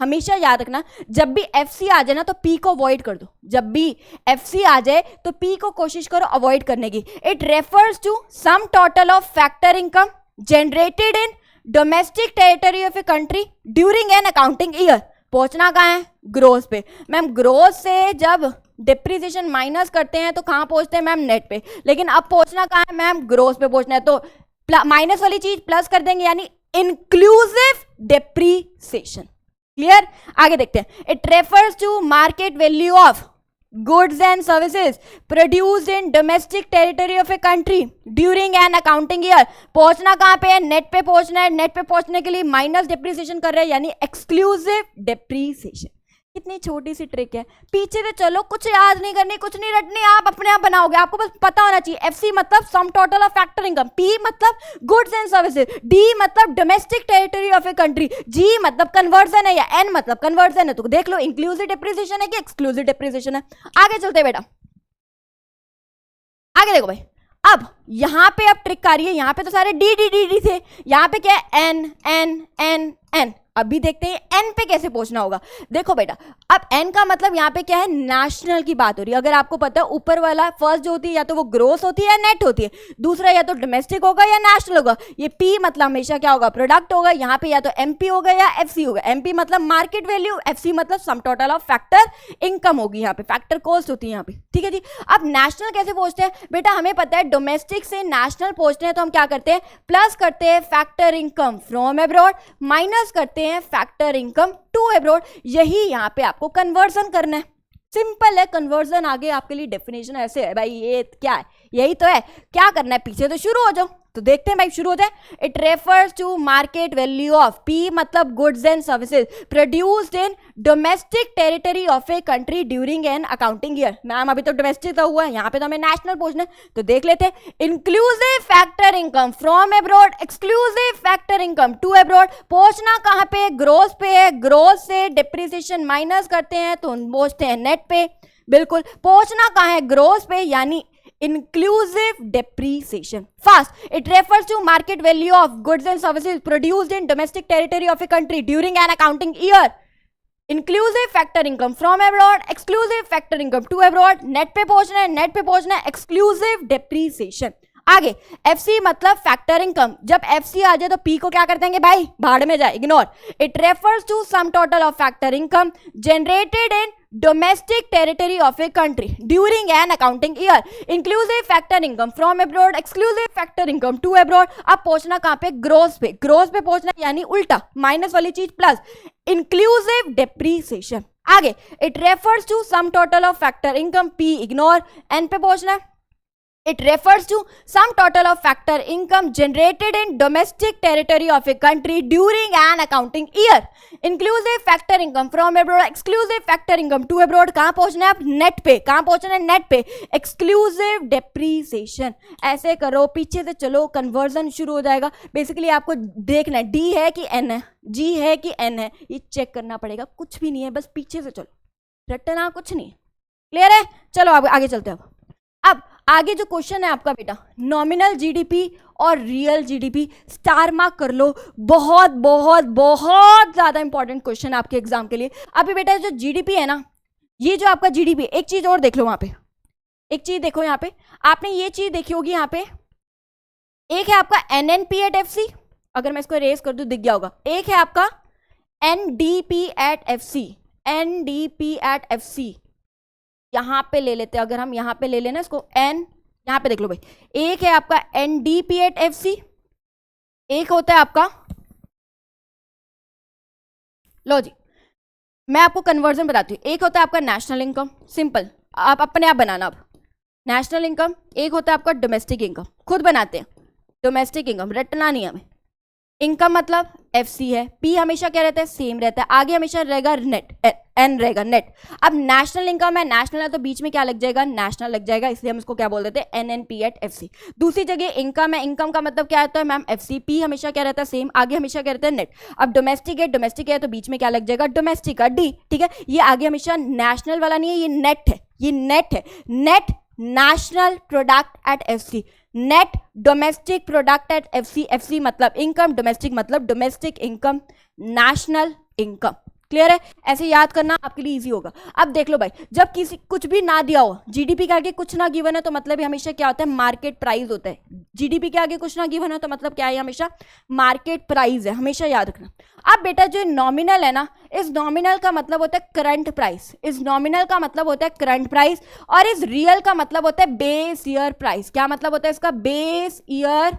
हमेशा याद रखना, जब भी एफसी आ जाए ना तो पी को अवॉइड कर दो। जब भी एफसी आ जाए तो पी को कोशिश करो अवॉइड करने की। It refers to sum total of factor income generated in domestic territory of a country during an accounting year. पहुंचना कहाँ है, ग्रोथ पे। मैम ग्रोथ से जब डिप्रीसिएशन माइनस करते हैं तो कहाँ पहुंचते हैं मैम, नेट पे। लेकिन अब पहुंचना कहाँ है मैम, ग्रोथ पे पहुंचना है, तो माइनस वाली चीज प्लस कर देंगे, यानी इंक्लूसिव डिप्रीसिएशन। क्लियर, आगे देखते हैं। It refers to market value of goods and services produced in domestic territory of a country during an accounting year। पहुंचना कहां पे है, नेट पे पहुंचना है। नेट पे पहुंचने के लिए माइनस डिप्रीसिएशन कर रहे हैं, यानी एक्सक्लूसिव डिप्रीसिएशन। कितनी छोटी सी ट्रिक है, पीछे से चलो, कुछ याद नहीं करनी, कुछ नहीं रटनी, आप अपने आप बनाओगे। आपको बस पता होना चाहिए एफसी मतलब sum total of factor income, P मतलब गुड्स एंड सर्विसेज, डी मतलब domestic territory of a country, G मतलब कन्वर्जन है या एन मतलब कन्वर्जन है। तो देख लो इंक्लूसिव डिप्रीसिएशन है कि एक्सक्लूसिव डिप्रीसिएशन है। आगे चलते बेटा, आगे देखो भाई, अब यहां पे अब ट्रिक आ रही है। यहां पे तो सारे डी डी डी डी थे, यहां पे क्या है, एन एन एन एन। अभी देखते हैं एन पे कैसे पहुंचना होगा। देखो बेटा, अब एन का मतलब यहाँ पे क्या है, नेशनल की बात हो रही है। अगर आपको पता है ऊपर वाला फर्स्ट जो होती है या तो वो ग्रोस होती है या नेट होती है, दूसरा या तो डोमेस्टिक होगा या नेशनल होगा। ये पी मतलब हमेशा क्या होगा, प्रोडक्ट होगा। यहाँ पे या तो एमपी होगा या एफसी होगा। एमपी मतलब मार्केट वैल्यू, एफसी मतलब sum total of factor income होगी। यहाँ पे फैक्टर कॉस्ट होती है यहाँ पे, ठीक है जी। अब नेशनल कैसे पहुंचते हैं बेटा, हमें पता है डोमेस्टिक से नेशनल पहुंचते हैं तो हम क्या करते हैं, प्लस करते हैं factor income from abroad, minus करते हैं फैक्टर इनकम टू अब्रॉड। यही यहाँ पे आपको कन्वर्जन करना है, सिंपल है कन्वर्जन। आगे आपके लिए डेफिनेशन ऐसे है भाई, ये क्या है, यही तो है। क्या करना है, पीछे तो शुरू हो जाओ, तो देखते हैं भाई, शुरू होते हैं। It refers to market value of, P मतलब goods and services produced in domestic territory of a country during an accounting year. Ma'am अभी तो डोमेस्टिक तो हुआ है, यहाँ पे तो हमें नेशनल पूछना है, तो देख लेते हैं। Inclusive factor income from abroad, exclusive factor income to abroad. पहुंचना कहाँ पे, ग्रोथ पे है। ग्रोथ से डिप्रीसिएशन माइनस करते हैं तो पहुंचते हैं नेट पे। बिल्कुल, पहुंचना कहाँ है, ग्रोथ पे, यानी inclusive depreciation. Fast, it refers to market value of goods and services produced in domestic territory of a country during an accounting year. Inclusive factor income from abroad, exclusive factor income to abroad. Net पे पहुंचना है, net पे पहुंचना है, exclusive depreciation. आगे FC मतलब factor income. जब FC आ जाए तो पी को क्या कर देंगे भाई, भाड़ में जाए, ignore. It refers to sum total of factor income generated in domestic territory of a country during an accounting year. Inclusive factor income from abroad, exclusive factor income to abroad. अब पहुंचना कहां पे, ग्रोथ पे। Growth पे पहुंचना यानी उल्टा, minus वाली चीज प्लस, इंक्लूसिव डिप्रीसिएशन। आगे it refers to sum total of factor income, P ignore. N पे पहुंचना है, it refers to sum total of factor income generated in domestic territory of a country during an accounting year. Inclusive factor income from abroad, exclusive factor income to abroad. कहाँ पहुंचना है आप, net पे। कहाँ पहुंचना है, नेट पे। Exclusive depreciation. ऐसे करो, पीछे से चलो, कन्वर्जन शुरू हो जाएगा। बेसिकली आपको देखना है डी है कि एन है, जी है कि एन है, ये चेक करना पड़ेगा। कुछ भी नहीं है, बस पीछे से चलो, रटना कुछ नहीं। क्लियर है, चलो आगे चलते हैं। अब आगे जो क्वेश्चन है आपका बेटा, नॉमिनल जीडीपी और रियल जीडीपी, स्टार मार्क कर लो। बहुत बहुत बहुत ज्यादा इंपॉर्टेंट क्वेश्चन है आपके एग्जाम के लिए। अभी बेटा जो जीडीपी है ना, ये जो आपका जीडीपी, एक चीज और देख लो वहां पे, एक चीज देखो यहाँ पे, आपने ये चीज देखी होगी यहाँ पे। एक है आपका एनएनपी एट एफसी, अगर मैं इसको रेस कर दूं दिख गया होगा। एक है आपका NDP at FC, NDP at FC यहां पे ले लेते हैं। अगर हम यहां पे ले लेना इसको, एन, यहां पे देख लो भाई, एक है आपका एनडीपी एट एफसी, एक होता है आपका, लो जी मैं आपको कन्वर्जन बताती हूँ। एक होता है आपका नेशनल इनकम, सिंपल, आप अपने आप बनाना। अब नेशनल इनकम, एक होता है आपका डोमेस्टिक इनकम, खुद बनाते हैं। डोमेस्टिक इनकम रटना नहीं हमें, इनकम मतलब FC है, P हमेशा क्या रहता है, सेम रहता है, आगे हमेशा रहेगा नेट, N रहेगा नेट। अब नेशनल इनकम है, नेशनल है तो बीच में क्या लग जाएगा, नेशनल लग जाएगा, इसलिए हम इसको क्या बोल देते हैं, NNP@FC। दूसरी जगह इनकम है, इनकम का मतलब क्या होता है मैम, FC, P हमेशा क्या रहता है, सेम, आगे हमेशा क्या रहता है, नेट। अब डोमेस्टिक है तो बीच में क्या लग जाएगा, डोमेस्टिक का D, ठीक है। ये आगे हमेशा नेशनल वाला नहीं है, ये नेट है, ये नेट है, net national product at FC, net domestic product at FC, FC मतलब इनकम, डोमेस्टिक मतलब domestic income, national income. Clear है, ऐसे याद करना आपके लिए इजी होगा। अब देख लो भाई, जब किसी कुछ भी ना दिया हो, जीडीपी के आगे कुछ ना गिवन है तो मतलब हमेशा क्या होता है, मार्केट प्राइस होता है। जीडीपी के आगे कुछ ना गिवन है तो मतलब क्या है, हमेशा मार्केट प्राइस है, हमेशा याद रखना। अब बेटा जो नॉमिनल है ना, इस नॉमिनल का मतलब होता है करंट प्राइस, इस नॉमिनल का मतलब होता है करंट प्राइस, और इस रियल का मतलब होता है बेस ईयर प्राइस। क्या मतलब होता है इसका, बेस ईयर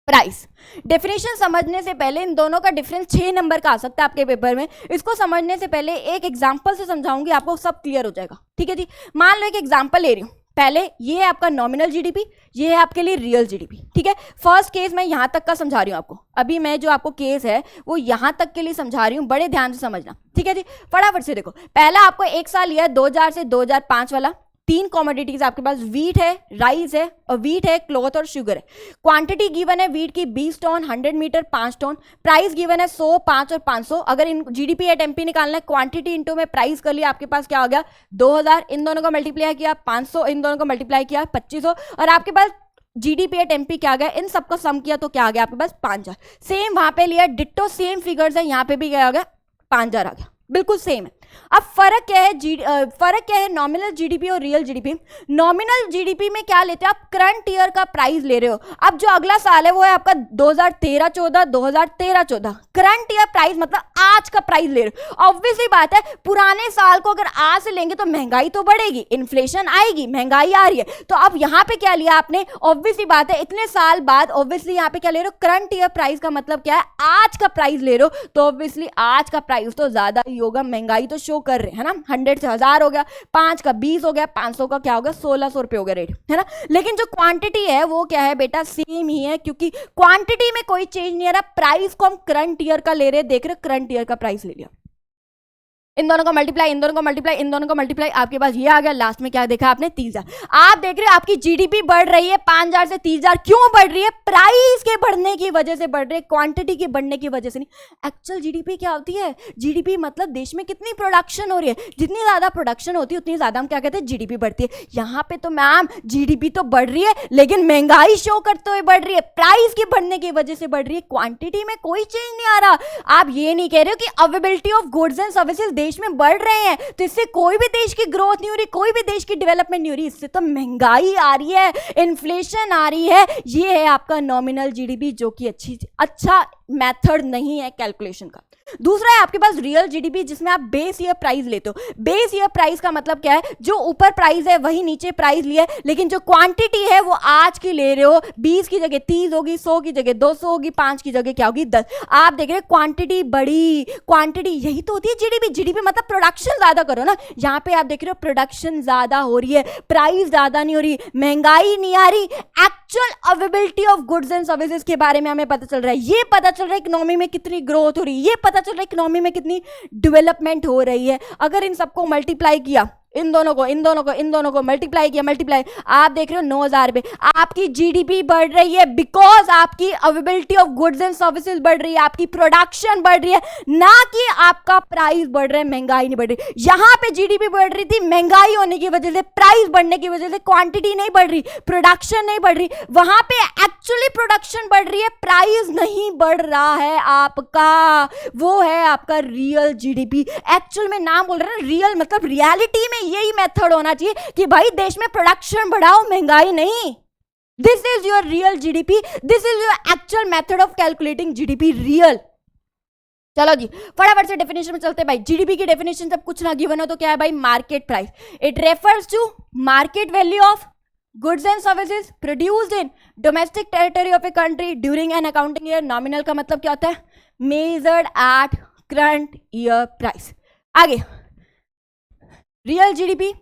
प्राइस। डेफिनेशन समझने से पहले इन दोनों का डिफरेंस 6 नंबर का आ सकता है आपके पेपर में। इसको समझने से पहले एक एग्जांपल से समझाऊंगी, आपको सब क्लियर हो जाएगा। ठीक है जी, मान लो एक एग्जांपल ले रही हूं। पहले ये है आपका नॉमिनल जीडीपी, ये है आपके लिए रियल जीडीपी। ठीक है, फर्स्ट केस मैं यहां तक का समझा रही हूं आपको। अभी मैं जो आपको केस है वो यहां तक के लिए समझा रही हूं, बड़े ध्यान से समझना। ठीक है जी, फटाफट से देखो। पहला आपको एक साल लिया 2000 से 2005 वाला। 3 कॉमोडिटीज आपके पास, वीट है, राइस है, और वीट है, क्लॉथ और शुगर है। क्वांटिटी गिवन है वीट की 20 ton, 100 meter 5 ton. Price given है 100, 5 और 500। अगर इन जीडीपी एट एमपी निकालना है, क्वांटिटी इंटू में प्राइस कर लिया, आपके पास क्या हो गया 2000, इन दोनों को मल्टीप्लाई किया 500, इन दोनों को मल्टीप्लाई किया 2500, और आपके पास जीडीपी एट एमपी क्या आ गया, इन सबको सम किया तो क्या आ गया आपके पास 5000। सेम वहां पे लिया, डिट्टो सेम फिगर्स है, यहाँ पे भी क्या आ गया 5000 आ गया, बिल्कुल सेम है। अब फर्क क्या है, फर्क क्या है नॉमिनल जीडीपी और रियल जीडीपी। नॉमिनल जीडीपी में क्या लेते हो आप, करंट ईयर का प्राइस ले रहे हो। अब जो अगला साल है वो है आपका 2013-14, 2013-14। करंट ईयर प्राइस मतलब आज का प्राइस ले रहे हो। ऑब्वियसली बात है, पुराने साल को अगर आज से लेंगे तो महंगाई तो बढ़ेगी, इन्फ्लेशन आएगी, महंगाई आ रही है। तो अब यहाँ पे क्या लिया आपने, ऑब्वियसली बात है इतने साल बाद, ऑब्वियसली यहाँ पे क्या ले रहे हो, करंट ईयर प्राइस का मतलब क्या है, आज का प्राइस ले रहे हो। तो ऑब्वियसली आज का प्राइस तो ज्यादा ही होगा, महंगाई तो शो कर रहे हैं ना। 100 से 1000 हो गया, 5 का 20 हो गया, 500 का क्या हो गया 1600 रुपए हो गया रेट, है ना। लेकिन जो क्वांटिटी है वो क्या है बेटा, सेम ही है, क्योंकि क्वांटिटी में कोई चेंज नहीं आ रहा। प्राइस को हम करंट ईयर का ले रहे हैं, देख रहे करंट ईयर का प्राइस ले लिया। इन दोनों को मल्टीप्लाई, इन दोनों को मल्टीप्लाई, इन दोनों को मल्टीप्लाई, आपके पास ये आ गया। लास्ट में क्या देखा आपने 30,000। आप देख रहे हो आपकी जीडीपी बढ़ रही है 5000 से 30,000। क्यों बढ़ रही है, प्राइस के बढ़ने की वजह से बढ़ रही है, क्वांटिटी के बढ़ने की वजह से नहीं। एक्चुअल जीडीपी क्या होती है, जीडीपी मतलब देश में कितनी प्रोडक्शन हो रही है, जितनी ज्यादा प्रोडक्शन होती है उतनी ज्यादा हम क्या कहते हैं, जीडीपी बढ़ती है। यहाँ पे तो मैम जीडीपी तो बढ़ रही है लेकिन महंगाई शो करते हुए बढ़ रही है, प्राइस के बढ़ने की वजह से बढ़ रही है, क्वांटिटी में कोई चेंज नहीं आ रहा। आप ये नहीं कह रहे हो कि availability of goods and services देश में बढ़ रहे हैं तो इससे कोई भी देश की ग्रोथ नहीं हो रही, कोई भी देश की डेवलपमेंट नहीं हो रही, इससे तो महंगाई आ रही है, इन्फ्लेशन आ रही है। ये है आपका नॉमिनल जीडीपी, जो कि अच्छा मेथड नहीं है कैलकुलेशन का। दूसरा है आपके पास रियल जीडीपी, जिसमें आप बेस ईयर प्राइस लेते हो। बेस ईयर प्राइस का मतलब क्या है, जो ऊपर प्राइस है वही नीचे प्राइस लिया, लेकिन जो क्वांटिटी है वो आज की ले रहे हो। 20 की जगह 30 होगी, 100 की जगह 200 होगी, 5 की जगह क्या होगी 10। आप देख रहे हैं क्वांटिटी बढ़ी, क्वांटिटी यही तो होती है जीडीपी। जीडीपी मतलब प्रोडक्शन ज्यादा करो ना। यहाँ पे आप देख रहे हो प्रोडक्शन ज्यादा हो रही है, प्राइस ज्यादा नहीं हो रही, महंगाई नहीं आ रही, actual availability of goods and services के बारे में हमें पता चल रहा है। ये पता चल रहा है इकोनॉमी में कितनी ग्रोथ हो रही है, ये पता चल रहा है इकोनॉमी में कितनी डेवलपमेंट हो रही है। अगर इन सबको मल्टीप्लाई किया, इन दोनों को मल्टीप्लाई किया, आप देख रहे हो 9000 रुपए। आपकी जीडीपी बढ़ रही है बिकॉज आपकी availability of goods and services बढ़ रही है, आपकी प्रोडक्शन बढ़ रही है, ना कि आपका प्राइस बढ़ रहा है, महंगाई नहीं बढ़ रही। यहां पे जीडीपी बढ़ रही थी, महंगाई होने की वजह से, प्राइस बढ़ने की वजह से क्वांटिटी नहीं बढ़ रही, प्रोडक्शन नहीं बढ़ रही। वहां पे एक्चुअली प्रोडक्शन बढ़ रही है, प्राइस नहीं बढ़ रहा है आपका। वो है आपका रियल जीडीपी। एक्चुअल में नाम बोल रहे हैं रियल, मतलब रियलिटी में यही मेथड होना चाहिए कि भाई देश में प्रोडक्शन बढ़ाओ, महंगाई नहीं। This is your real GDP, this is your actual method of calculating GDP, real. चलो जी फटाफट से डेफिनेशन में चलते हैं भाई। जीडीपी की डेफिनेशन जब कुछ ना गिवन हो तो क्या है भाई, market price. It refers to market value of goods and services produced in domestic territory of a country during an accounting year. Nominal का मतलब क्या होता है, measured at current year price. आगे real GDP,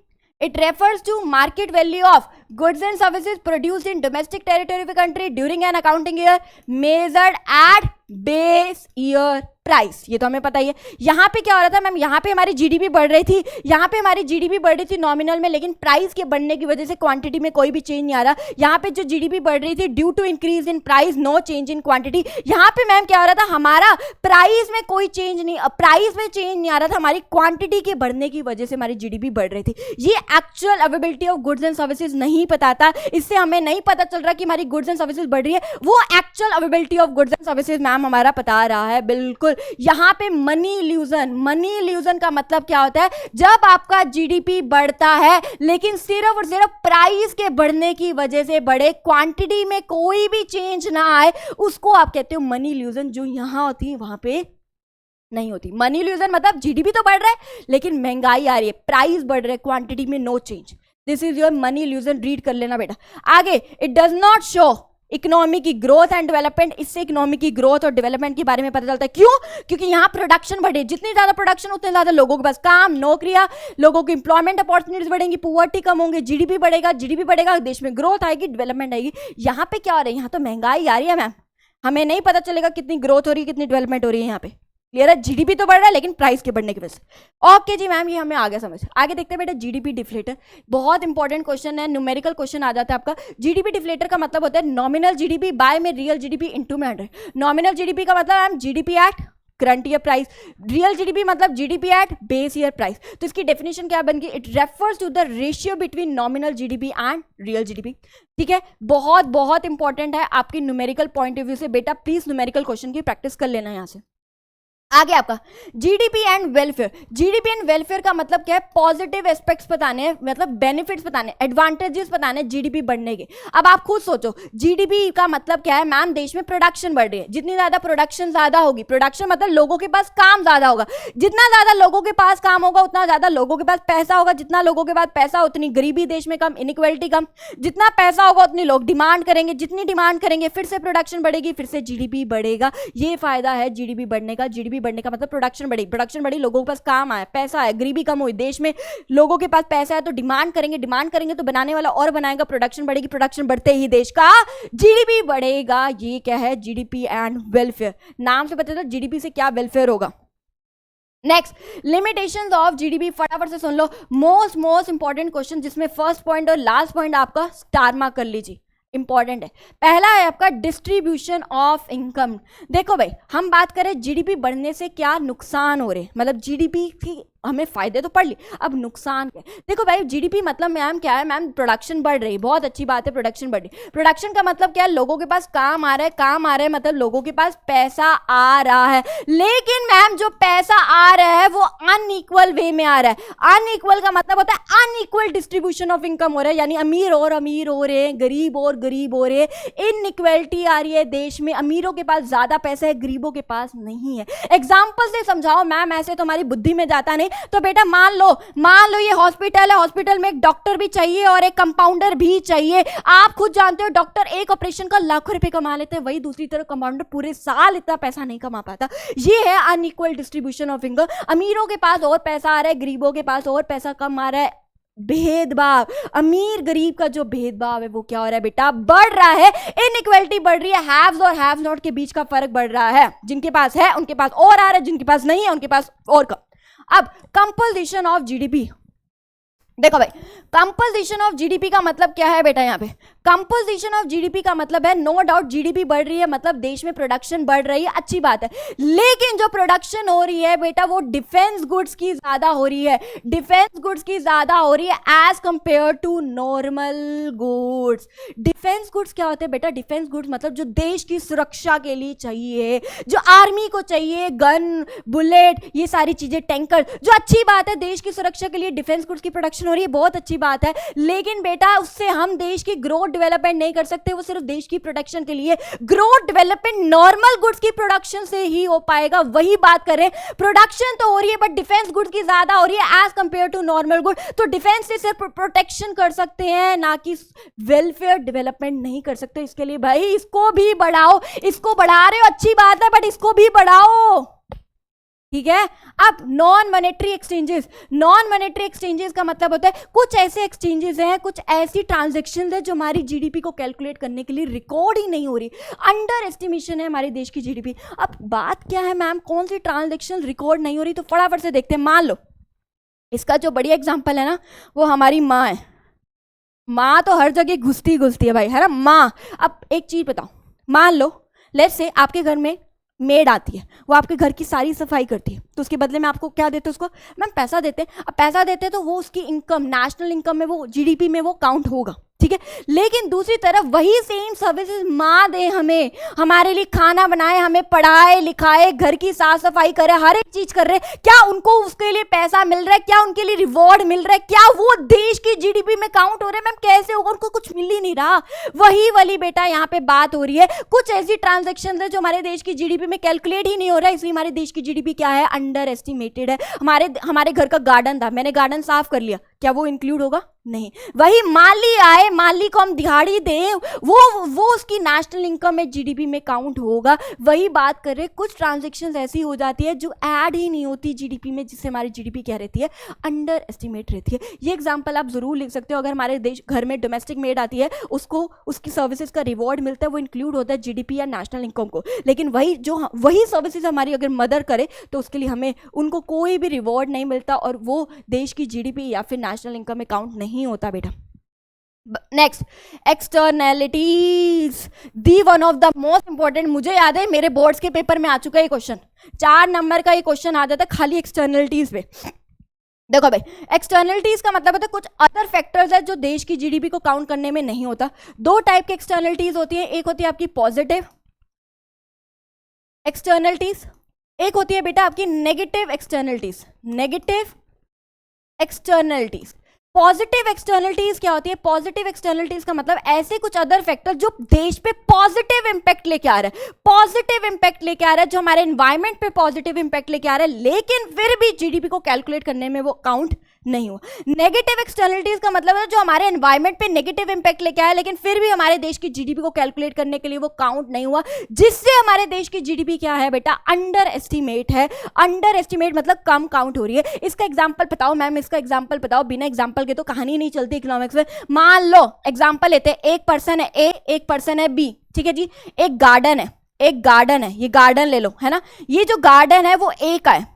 it refers to market value of goods and services produced in domestic territory of the country during an accounting year measured at base year price, ये तो हमें पता ही है। यहाँ पे क्या हो रहा था मैम, यहाँ पे हमारी जीडीपी बढ़ रही थी, यहाँ पे हमारी जीडीपी बढ़ रही थी नॉमिनल में, लेकिन प्राइस के बढ़ने की वजह से क्वांटिटी में कोई भी चेंज नहीं आ रहा। यहाँ पे जो जीडीपी बढ़ रही थी due to increase in price, no change in quantity. यहाँ पे मैम क्या हो रहा था, हमारा प्राइस में कोई चेंज नहीं, प्राइस में चेंज नहीं आ रहा था, हमारी क्वांटिटी के बढ़ने की वजह से हमारी जीडीपी बढ़ रही थी। ये actual availability of goods and services नहीं बताता, इससे हमें नहीं पता चल रहा कि हमारी गुड्स एंड सर्विसेज बढ़ रही है, वो actual availability of goods and services ma'am हमारा बता रहा है। बिल्कुल यहाँ पे मनी इल्यूजन का मतलब क्या होता है, जब आपका जीडीपी बढ़ता है लेकिन सिर्फ और सिर्फ प्राइस के बढ़ने की वजह से बढ़े, क्वांटिटी में कोई भी चेंज ना आए, उसको आप कहते हो मनी इल्यूजन, जो यहां होती है वहां पे नहीं होती। मनी इल्यूजन मतलब जीडीपी तो बढ़ रहा है लेकिन महंगाई आ रही है, प्राइस बढ़ रहा है, क्वांटिटी में no change. This is your money illusion, read कर लेना बेटा। आगे, it does not show economy की ग्रोथ एंड डेवलपमेंट, इससे इकोनॉमी की ग्रोथ और डेवलपमेंट के बारे में पता चलता है। क्यों? क्योंकि यहाँ प्रोडक्शन बढ़े, जितनी ज्यादा प्रोडक्शन उतने ज्यादा लोगों के पास काम, नौकरियां, लोगों की इंप्लॉयमेंट अपॉर्चुनिटीज बढ़ेंगी, पुअर्टी कम होंगे, जीडीपी बढ़ेगा, देश में ग्रोथ आएगी, डेवलपमेंट आएगी। यहाँ पे क्या हो रहा है, यहाँ तो महंगाई आ रही है मैम, हमें नहीं पता चलेगा कितनी ग्रोथ हो रही है, कितनी डेवलपमेंट हो रही है। यहाँ पे क्लियर है, जीडीपी तो बढ़ रहा है लेकिन प्राइस के बढ़ने की वजह से। ओके जी मैम, ये हमें आ गया समझ। आगे देखते हैं बेटा, जीडीपी डिफ्लेटर, बहुत इंपॉर्टेंट क्वेश्चन है, न्यूमेरिकल क्वेश्चन आ जाता है आपका। जीडीपी डिफ्लेटर का मतलब होता है नॉमिनल जीडीपी बाय में रियल जीडीपी इनटू में 100। नॉमिनल जीडीपी का मतलब ma'am GDP at current year price, real GDP मतलब GDP at base year price. तो इसकी डेफिनेशन क्या बन गई, it refers to the ratio between nominal GDP and real GDP. ठीक है, बहुत बहुत इंपॉर्टेंट है आपकी न्यूमेरिकल पॉइंट ऑफ व्यू से बेटा, प्लीज न्यूमेरिकल क्वेश्चन की प्रैक्टिस कर लेना यहाँ से। आगे आपका GDP and welfare, GDP and welfare का मतलब क्या है, पॉजिटिव एस्पेक्ट्स बताने हैं, मतलब बेनिफिट्स बताने, एडवांटेजेस बताने जीडीपी बढ़ने के। अब आप खुद सोचो, जीडीपी का मतलब क्या है मैम, देश में प्रोडक्शन बढ़ रही है, जितनी ज्यादा प्रोडक्शन ज्यादा होगी, प्रोडक्शन मतलब लोगों के पास काम ज्यादा होगा, जितना ज्यादा लोगों के पास काम होगा उतना ज्यादा लोगों के पास पैसा होगा, जितना लोगों के पास पैसा उतनी गरीबी देश में कम, इनइक्वालिटी कम, जितना पैसा होगा उतनी लोग डिमांड करेंगे, जितनी डिमांड करेंगे फिर से प्रोडक्शन बढ़ेगी, फिर से जीडीपी बढ़ेगा। ये फायदा है जीडीपी बढ़ने का। जीडीपी बढ़ने का मतलब प्रोडक्शन बढ़ी, लोगों के पास काम आया, पैसा है, गरीबी कम हुई, देश में लोगों के पास पैसा है तो डिमांड करेंगे तो बनाने वाला और बनाएगा, प्रोडक्शन बढ़ेगी, प्रोडक्शन बढ़ते ही देश का जीडीपी बढ़ेगा। ये क्या है, जीडीपी एंड वेलफेयर। नाम से पता चला जीडीपी से क्या वेलफेयर होगा। नेक्स्ट, लिमिटेशंस ऑफ जीडीपी, फटाफट से सुन लो, मोस्ट इंपॉर्टेंट क्वेश्चन, जिसमें फर्स्ट पॉइंट और लास्ट पॉइंट आपका स्टार मार्क कर लीजिए, इंपॉर्टेंट है। पहला है आपका डिस्ट्रीब्यूशन ऑफ इनकम। देखो भाई, हम बात करें जीडीपी बढ़ने से क्या नुकसान हो रहे, मतलब जीडीपी की हमें फायदे तो पढ़ ली, अब नुकसान क्या है। देखो भाई, जीडीपी मतलब मैम क्या है, मैम प्रोडक्शन बढ़ रही, बहुत अच्छी बात है, प्रोडक्शन बढ़ रही। प्रोडक्शन का मतलब क्या है, लोगों के पास काम आ रहा है, मतलब लोगों के पास पैसा आ रहा है, लेकिन मैम जो पैसा आ रहा है वो अनइक्वल वे में आ रहा है। अनइक्वल का मतलब होता है अनइक्वल डिस्ट्रीब्यूशन ऑफ इनकम हो रहा है, यानी अमीर और अमीर हो रहे हैं, गरीब और गरीब हो रहे हैं, इनइक्वालिटी आ रही है देश में, अमीरों के पास ज्यादा पैसा है, गरीबों के पास नहीं है। एग्जाम्पल से समझाओ मैम, ऐसे तो हमारी बुद्धि में जाता नहीं। तो बेटा मान लो ये हॉस्पिटल है, हॉस्पिटल में एक डॉक्टर भी चाहिए और एक कंपाउंडर भी चाहिए। आप खुद जानते हो डॉक्टर एक ऑपरेशन का लाखों रुपए कमा लेते हैं, वही दूसरी तरफ कंपाउंडर पूरे साल इतना पैसा नहीं कमा पाता। ये है अनइक्वल डिस्ट्रीब्यूशन ऑफ इनकम। अमीरों के पास और पैसा आ रहा है, गरीबों के पास और पैसा कम आ रहा है। भेदभाव, अमीर गरीब का जो भेदभाव है वो क्या हो रहा है बेटा, बढ़ रहा है, इनइक्वालिटी बढ़ रही है, हैव्स और हैव नॉट के बीच का फर्क बढ़ रहा है। जिनके पास है उनके पास और आ रहा है, जिनके पास नहीं है उनके पास और कम। अब कंपोजिशन ऑफ जीडीपी, देखो भाई, कंपोजिशन ऑफ जीडीपी का मतलब क्या है बेटा, यहाँ पे कंपोजिशन ऑफ जीडीपी का मतलब है, नो डाउट जीडीपी बढ़ रही है, मतलब देश में प्रोडक्शन बढ़ रही है, अच्छी बात है, लेकिन जो प्रोडक्शन हो रही है बेटा वो डिफेंस गुड्स की ज्यादा हो रही है, डिफेंस गुड्स की ज्यादा हो रही है as compare to normal goods. Defence goods क्या होते हैं बेटा, डिफेंस गुड्स मतलब जो देश की सुरक्षा के लिए चाहिए, जो आर्मी को चाहिए, गन, बुलेट, ये सारी चीजें, टैंकर, जो अच्छी बात है, देश की सुरक्षा के लिए डिफेंस गुड्स की प्रोडक्शन हो रही है, बहुत अच्छी बात है, लेकिन बेटा उससे हम देश की ग्रोथ डेवलपमेंट नहीं कर सकते, वो सिर्फ देश की प्रोडक्शन के लिए। ग्रोथ डेवलपमेंट नॉर्मल गुड्स की प्रोडक्शन से ही हो पाएगा। वही बात करें, प्रोडक्शन तो हो रही है बट डिफेंस गुड्स की ज्यादा हो रही है as compare to normal good. तो डिफेंस से सिर्फ प्रोटेक्शन कर सकते हैं, ना कि वेलफेयर डेवलपमेंट नहीं कर सकते। इसके लिए भाई इसको भी बढ़ाओ, इसको बढ़ा रहे हो अच्छी बात है, बट इसको भी बढ़ाओ। ठीक है। अब नॉन मॉनेटरी एक्सचेंजेस का मतलब होता है कुछ ऐसे एक्सचेंजेस हैं, कुछ ऐसी ट्रांजैक्शंस है जो हमारी जीडीपी को कैलकुलेट करने के लिए रिकॉर्ड ही नहीं हो रही, अंडर एस्टिमेशन है हमारे देश की जीडीपी। अब बात क्या है मैम, कौन सी ट्रांजैक्शन रिकॉर्ड नहीं हो रही, तो फटाफट से देखते हैं। मान लो इसका जो बढ़िया एग्जाम्पल है ना, वो हमारी माँ है। माँ तो हर जगह घुसती है भाई, है ना माँ। अब एक चीज बताओ, मान लो लेट्स से आपके घर में मेड आती है, वो आपके घर की सारी सफाई करती है, तो उसके बदले में आपको क्या देते हैं? उसको मैम पैसा देते हैं। अब पैसा देते हैं तो वो उसकी इनकम, नेशनल इनकम में, वो जीडीपी में वो काउंट होगा, ठीक है। लेकिन दूसरी तरफ वही सेम सर्विसेज माँ दे हमें, हमारे लिए खाना बनाए, हमें पढ़ाए लिखाए, घर की साफ सफाई करे, हर एक चीज कर रहे, क्या उनको उसके लिए पैसा मिल रहा है? क्या उनके लिए रिवॉर्ड मिल रहा है? क्या वो देश की जीडीपी में काउंट हो रहे हैं? मैम कैसे होगा? उनको कुछ मिल ही नहीं रहा। वही वाली बेटा यहाँ पे बात हो रही है, कुछ ऐसी ट्रांजेक्शन है जो हमारे देश की जीडीपी में कैलकुलेट ही नहीं हो रहा है, इसलिए हमारे देश की जीडीपी क्या है? अंडर एस्टिमेटेड है। हमारे घर का गार्डन था, मैंने गार्डन साफ कर लिया, क्या वो इंक्लूड होगा? नहीं। वही माली आए, माली को हम दिहाड़ी दें, वो उसकी नेशनल इनकम में, जीडीपी में काउंट होगा। वही बात कर रहे, कुछ ट्रांजैक्शंस ऐसी हो जाती है जो ऐड ही नहीं होती जीडीपी में, जिससे हमारी जीडीपी क्या रहती है? अंडर एस्टिमेट रहती है। ये एग्जांपल आप जरूर लिख सकते हो। अगर हमारे देश घर में डोमेस्टिक मेड आती है, उसको उसकी सर्विसेज का रिवॉर्ड मिलता है, वो इंक्लूड होता है जीडीपी या नेशनल इनकम को। लेकिन वही सर्विसेज हमारी अगर मदर करे तो उसके लिए हमें उनको कोई भी रिवॉर्ड नहीं मिलता, और वो देश की जीडीपी या फिर नेशनल इनकम में काउंट नहीं होता बेटा। Next, externalities, the one of the most important. मुझे याद है मेरे बोर्ड्स के पेपर में आ चुका है क्वेश्चन, 4 नंबर का ये क्वेश्चन आ जाता है खाली एक्सटर्नलिटीज पे। देखो भाई, एक्सटर्नलिटीज का मतलब होता है कुछ अदर फैक्टर्स है जो देश की जीडीपी को काउंट करने में नहीं होता। 2 टाइप की एक्सटर्नलिटीज होती है, एक होती है आपकी पॉजिटिव एक्सटर्नलिटीज, एक होती है बेटा आपकी नेगेटिव एक्सटर्नलिटीज। पॉजिटिव एक्सटर्नलिटीज क्या होती है? पॉजिटिव एक्सटर्नलिटीज का मतलब ऐसे कुछ अदर फैक्टर जो देश पे पॉजिटिव इंपैक्ट लेके आ रहा है, जो हमारे एनवायरमेंट पे पॉजिटिव इंपैक्ट लेके आ रहा है, लेकिन फिर भी जीडीपी को कैलकुलेट करने में वो काउंट नहीं हुआ। नेगेटिव एक्सटर्नलिटीज का मतलब है जो हमारे एनवायरमेंट पे नेगेटिव इंपैक्ट लेके आया, लेकिन फिर भी हमारे देश की जीडीपी को कैलकुलेट करने के लिए वो काउंट नहीं हुआ, जिससे हमारे देश की जीडीपी क्या है बेटा? अंडर एस्टिमेट है। अंडर एस्टिमेट मतलब कम काउंट हो रही है। इसका एग्जांपल बताओ मैम, इसका एग्जांपल बताओ। बिना एग्जांपल के तो कहानी नहीं चलती इकोनॉमिक्स में। मान लो एग्जांपल लेते हैं, एक पर्सन है ए, एक पर्सन है बी, ठीक है जी। एक गार्डन है, ये गार्डन ले लो, है ना। ये जो गार्डन है वो ए का है,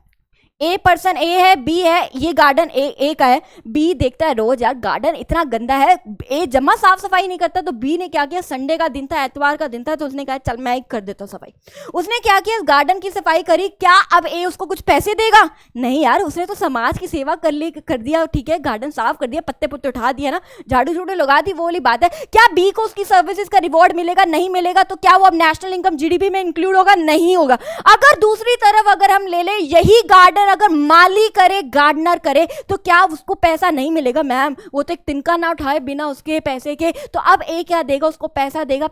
ए पर्सन ए है, बी है, ये गार्डन ए का है। बी देखता है रोज यार गार्डन इतना गंदा है, ए जमा साफ सफाई नहीं करता, तो बी ने क्या किया, संडे का दिन था, एतवार का दिन था, तो उसने कहा चल मैं ही कर देता हूँ सफाई। उसने क्या किया, गार्डन की सफाई करी। क्या अब ए उसको कुछ पैसे देगा? नहीं यार, उसने तो समाज की सेवा कर दिया, ठीक है, गार्डन साफ कर दिया, पत्ते पुत्ते उठा दिया ना, झाड़ू झूड़ू लगा दी, वो वाली बात है। क्या बी को उसकी सर्विसेज का रिवॉर्ड मिलेगा? नहीं मिलेगा। तो क्या वो अब नेशनल इनकम जीडीपी में इंक्लूड होगा? नहीं होगा। अगर दूसरी तरफ अगर हम ले ले, यही गार्डन अगर माली करे, गार्डनर करे, तो क्या उसको पैसा नहीं मिलेगा? मैम वो तो एक तिनका ना उठाए बिना उसके पैसे के। तो अब ए क्या देगा? उसको पैसा देगा,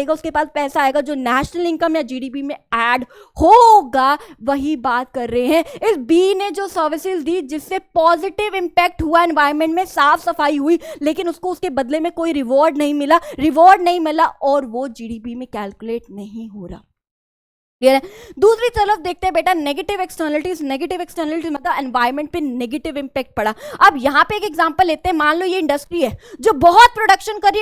उसके पास पैसा आएगा जो नेशनल इनकम या जीडीपी में ऐड होगा। वही बात कर रहे हैं, इस बी ने जो सर्विसेज दी जिससे पॉजिटिव इंपैक्ट हुआ, एनवायरमेंट में साफ सफाई हुई, लेकिन उसको उसके बदले में कोई रिवॉर्ड नहीं मिला, और वो जीडीपी में कैलकुलेट नहीं हो रहा। क्लियर है? दूसरी तरफ देखते हैं बेटा नेगेटिव एक्सटर्नलिटीज मतलब एनवायरमेंट पे नेगेटिव इंपैक्ट पड़ा। अब यहाँ पे एक एग्जांपल लेते हैं। मान लो ये इंडस्ट्री है जो बहुत प्रोडक्शन कर रही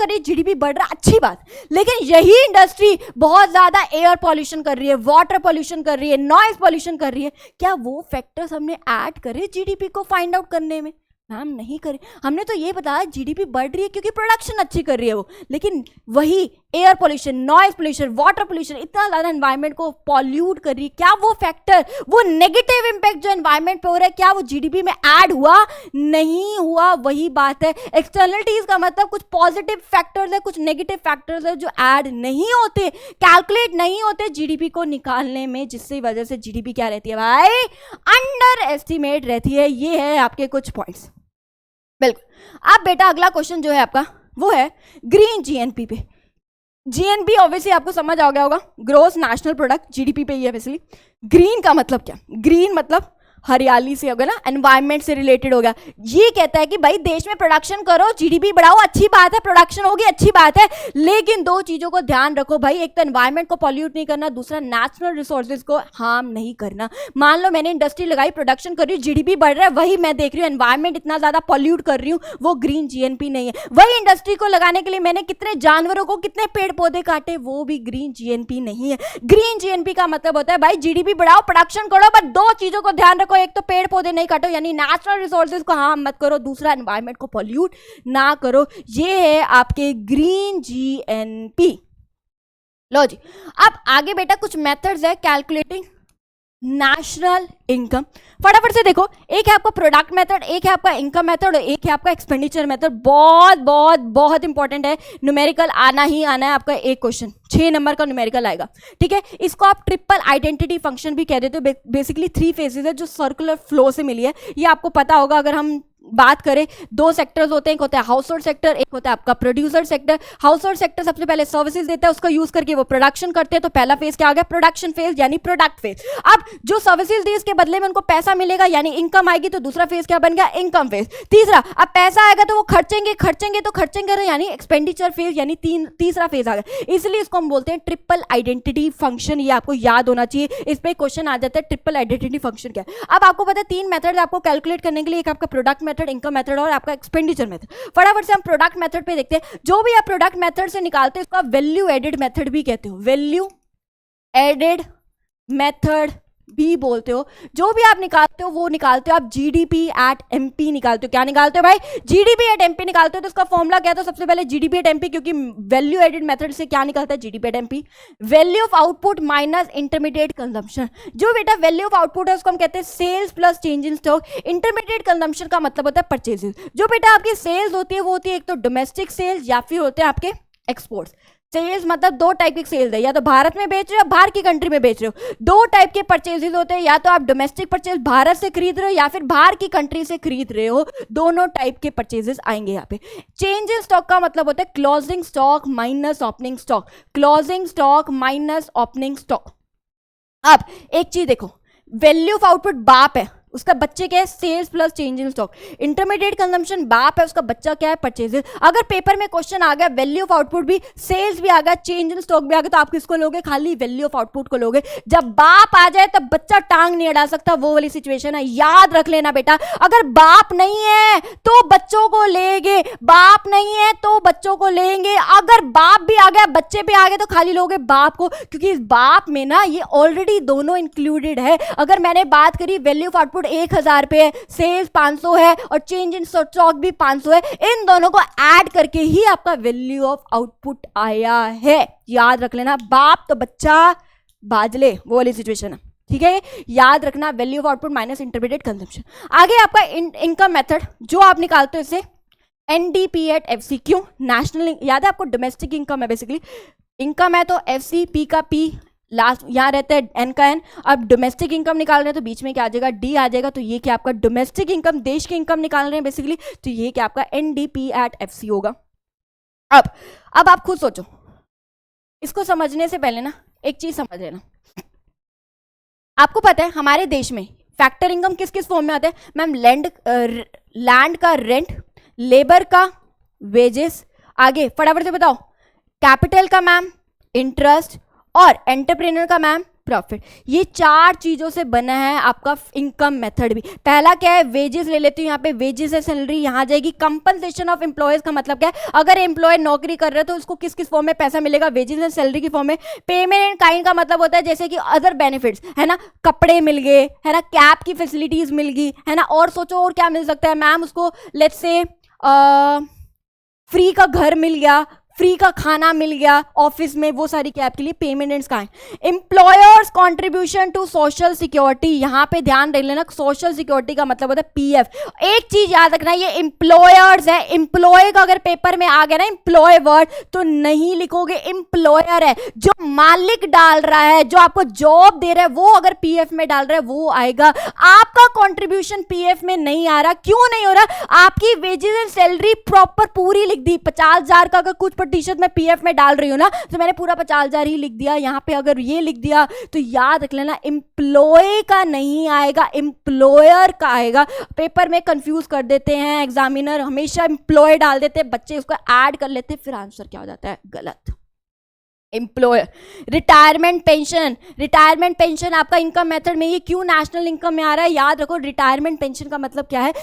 है, जीडीपी बढ़ रहा है, अच्छी बात, लेकिन यही इंडस्ट्री बहुत ज्यादा एयर पॉल्यूशन कर रही है, वाटर पॉल्यूशन कर रही है, नॉइज पॉल्यूशन कर रही है। क्या वो फैक्टर्स हमने ऐड करे जीडीपी को फाइंड आउट करने में? मैम नहीं करे। हमने तो ये बताया जीडीपी बढ़ रही है क्योंकि प्रोडक्शन अच्छी कर रही है वो, लेकिन वही air pollution, noise pollution, water pollution इतना ज्यादा एनवायरनमेंट को पॉल्यूट कर रही है। क्या वो फैक्टर, वो नेगेटिव इंपैक्ट जो एनवायरनमेंट पे हो रहा है, क्या वो जीडीपी में ऐड हुआ? नहीं हुआ। वही बात है, एक्सटर्नलिटीज का मतलब कुछ पॉजिटिव फैक्टर्स है, कुछ नेगेटिव फैक्टर्स है जो ऐड नहीं होते, कैलकुलेट नहीं होते जीडीपी को निकालने में, जिसकी वजह से जीडीपी क्या रहती है भाई? अंडर एस्टिमेट रहती है। ये है आपके कुछ पॉइंट्स। बिल्कुल। अब बेटा अगला क्वेश्चन जो है आपका वो है ग्रीन जीएनपी पे। जीएनपी ऑब्वियसली आपको समझ आ गया होगा, ग्रोस नेशनल प्रोडक्ट, जीडीपी पे ही है। वैसे ग्रीन का मतलब क्या? ग्रीन मतलब हरियाली से हो गया ना, एनवायरमेंट से रिलेटेड हो गया। ये कहता है कि भाई देश में प्रोडक्शन करो, जीडीपी बढ़ाओ, अच्छी बात है, प्रोडक्शन होगी, अच्छी बात है, लेकिन दो चीजों को ध्यान रखो भाई, एक तो एनवायरमेंट को पॉल्यूट नहीं करना, दूसरा नेचुरल रिसोर्सेज को हार्म नहीं करना। मान लो मैंने इंडस्ट्री लगाई, प्रोडक्शन कर रही हूँ, जीडीपी बढ़ रहा है, वही मैं देख रही हूँ एनवायरमेंट इतना ज्यादा पॉल्यूट कर रही हूँ, वो ग्रीन जीएनपी नहीं है। वही इंडस्ट्री को लगाने के लिए मैंने कितने जानवरों को, कितने पेड़ पौधे काटे, वो भी ग्रीन जीएनपी नहीं है। ग्रीन जीएनपी का मतलब होता है भाई जीडीपी बढ़ाओ, प्रोडक्शन करो, बट दो चीजों को ध्यान रखो, एक तो पेड़ पौधे नहीं काटो यानी नेचुरल रिसोर्सेज को हार्म मत करो, दूसरा एनवायरमेंट को पॉल्यूट ना करो। ये है आपके ग्रीन जीएनपी। लो जी, अब आगे बेटा कुछ मेथड्स है कैलकुलेटिंग नेशनल इनकम। फटाफट से देखो, एक है आपका प्रोडक्ट मेथड, एक है आपका इनकम मेथड और एक है आपका एक्सपेंडिचर मेथड। बहुत बहुत बहुत इंपॉर्टेंट है, न्यूमेरिकल आना ही आना है आपका। एक क्वेश्चन 6 नंबर का न्यूमेरिकल आएगा, ठीक है। इसको आप ट्रिपल आइडेंटिटी फंक्शन भी कह देते हो। बेसिकली 3 फेजेस है जो सर्कुलर फ्लो से मिली है, ये आपको पता होगा। अगर हम बात करें, 2 सेक्टर्स होते हैं, एक होता है हाउस होल्ड सेक्टर, एक होता है आपका producer sector. House hold sector सबसे पहले सर्विसेज देता है, उसको यूज करके वो प्रोडक्शन करते हैं, तो पहला फेज क्या आ गया, प्रोडक्शन फेज यानी प्रोडक्ट फेज। अब जो सर्विसेज दी इसके बदले में उनको पैसा मिलेगा यानी इनकम आएगी, तो दूसरा फेज क्या बन गया, इनकम फेज। तीसरा, अब पैसा आएगा तो वो खर्चेंगे, खर्चेंगे तो खर्चेंगे यानी एक्सपेंडिचर फेज यानी तीसरा फेज आ गया। इसलिए इसको हम बोलते हैं ट्रिपल आइडेंटिटी फंक्शन। ये आपको याद होना चाहिए, इस पे क्वेश्चन आ जाता है ट्रिपल आइडेंटिटी फंक्शन क्या है। अब आपको पता है 3 मेथड आपको कैलकुलेट करने के लिए, एक आपका प्रोडक्ट मेथड, इनकम मेथड और आपका एक्सपेंडिचर मेथड। फटाफट से हम प्रोडक्ट मेथड पे देखते हैं। जो भी आप प्रोडक्ट मेथड से निकालते हैं उसको आप वैल्यू एडेड मेथड भी कहते हो, वैल्यू एडेड मेथड भी बोलते हो। जो भी आप निकालते हो वो निकालते हो आप जीडीपी एट एमपी निकालते हो। क्या निकालते हो भाई, जीडीपी एट एमपी निकालते हो। तो इसका फॉर्मूला क्या था, सबसे पहले जीडीपी एट एमपी, क्योंकि वैल्यू एडेड मेथड से क्या निकलता है, GDP at MP, value of output minus intermediate consumption. जो बेटा वैल्यू ऑफ आउटपुट है उसको हम कहते हैं sales plus change in stock. Intermediate consumption का मतलब होता है परचेजेस। जो बेटा आपकी सेल्स होती है वो होती है एक तो डोमेस्टिक सेल्स या फिर होते हैं आपके एक्सपोर्ट्स। सेल्स मतलब 2 टाइप की सेल्स है, या तो भारत में बेच रहे हो, बाहर की कंट्री में बेच रहे हो। 2 टाइप के परचेजेस होते हैं, या तो आप डोमेस्टिक परचेज भारत से खरीद रहे हो या फिर बाहर की कंट्री से खरीद रहे हो। दोनों टाइप के परचेजेस आएंगे यहाँ पे। चेंज इन स्टॉक का मतलब होता है closing stock minus opening stock, closing stock minus opening stock. अब एक चीज देखो, वैल्यू ऑफ आउटपुट बाप है, उसका बच्चे क्या है, sales plus change in stock. Intermediate consumption बाप है, उसका बच्चा क्या है, परचेजेस। अगर पेपर में क्वेश्चन आ गया वैल्यू ऑफ आउटपुट भी, सेल्स भी आ गया, चेंज इन स्टॉक भी आ गया, तो आप किसको लोगे, खाली वैल्यू ऑफ आउटपुट को लोगे। जब बाप आ जाए तब बच्चा टांग नहीं अड़ा सकता, वो वाली सिचुएशन है। याद रख लेना बेटा, अगर बाप नहीं है तो बच्चों को लेंगे, बाप नहीं है तो बच्चों को लेंगे। अगर बाप भी आ गया बच्चे भी आ गए तो खाली लोगे बाप को, क्योंकि इस बाप में ना ये ऑलरेडी दोनों इंक्लूडेड है। अगर मैंने बात करी वैल्यू ऑफ आउटपुट 1000 पे है, सेल्स 500 है और चेंज इन स्टॉक भी 500 है, इन दोनों को ऐड करके ही आपका वैल्यू ऑफ आउटपुट आया है। याद रख लेना, बाप तो बच्चा बाजले, वो वाली सिचुएशन है, ठीक है। याद रखना, value of output minus intermediate consumption. आगे आपका इनकम मेथड जो आप निकालते हो इसे एनडीपी एट एफसी। क्यों, नेशनल, याद है आपको डोमेस्टिक इनकम है, बेसिकली इनकम है तो एफसी, पी का पी लास्ट यहाँ रहता है, एन का एन। अब डोमेस्टिक इनकम निकाल रहे हैं तो बीच में क्या आ जाएगा, डी आ जाएगा। तो ये क्या आपका डोमेस्टिक इनकम, देश की इनकम निकाल रहे हैं बेसिकली, तो ये क्या आपका एनडीपी एट एफसी होगा। अब आप खुद सोचो, इसको समझने से पहले ना एक चीज समझ लेना। आपको पता है हमारे देश में फैक्टर इनकम किस किस फॉर्म में आता है मैम, लैंड का रेंट, लेबर का वेजेस, आगे फटाफट से बताओ, कैपिटल का मैम इंटरेस्ट और एंटरप्रेन्योर का मैम प्रॉफिट। ये 4 चीजों से बना है आपका इनकम मेथड भी। पहला क्या है, वेजेस ले लेती हूँ, यहाँ पे वेजेस है, सैलरी यहाँ जाएगी। कंपनसेशन ऑफ एम्प्लॉयज का मतलब क्या है, अगर एम्प्लॉय नौकरी कर रहे हो तो उसको किस किस फॉर्म में पैसा मिलेगा, वेजेस एंड सैलरी की फॉर्म में। पेमेंट एंड काइंड का मतलब होता है जैसे कि अदर बेनिफिट्स, है ना, कपड़े मिल गए, है ना, कैब की फैसिलिटीज मिल गई, है ना, और सोचो और क्या मिल सकता है मैम, उसको लेट्स से फ्री का घर मिल गया, फ्री का खाना मिल गया ऑफिस में, वो सारी क्या आपके लिए पेमेंट एंड का है। Employers contribution to social security, यहां पे ध्यान रख लेना, सोशल सिक्योरिटी का मतलब होता है पीएफ। एक चीज याद रखना, ये एम्प्लॉयर्स है, एम्प्लॉय का अगर पेपर में आ गया ना एम्प्लॉय वर्ड तो नहीं लिखोगे, एम्प्लॉयर है, जो मालिक डाल रहा है, जो आपको जॉब दे रहा है, वो अगर पीएफ में डाल रहा है वो आएगा। आपका कॉन्ट्रीब्यूशन पीएफ में नहीं आ रहा, क्यों नहीं हो रहा, आपकी वेजेस एंड सैलरी प्रॉपर पूरी लिख दी, 50,000 का अगर कुछ प्रतिशत मैं पीएफ में डाल रही हूँ ना, तो मैंने पूरा 50,000 ही लिख दिया। यहाँ पे अगर ये लिख दिया तो याद रख लेना एम्प्लॉय का नहीं आएगा, एम्प्लॉयर का आएगा। पेपर में कंफ्यूज कर देते हैं एग्जामिनर, हमेशा एम्प्लॉय डाल देते हैं, बच्चे उसको ऐड कर लेते हैं, फिर आंसर क्या हो जाता है गलत। Employer. Retirement pension, retirement pension आपका इनकम मेथड में, ये क्यों नेशनल इनकम में आ रहा है याद रखो। रिटायरमेंट पेंशन का मतलब क्या है,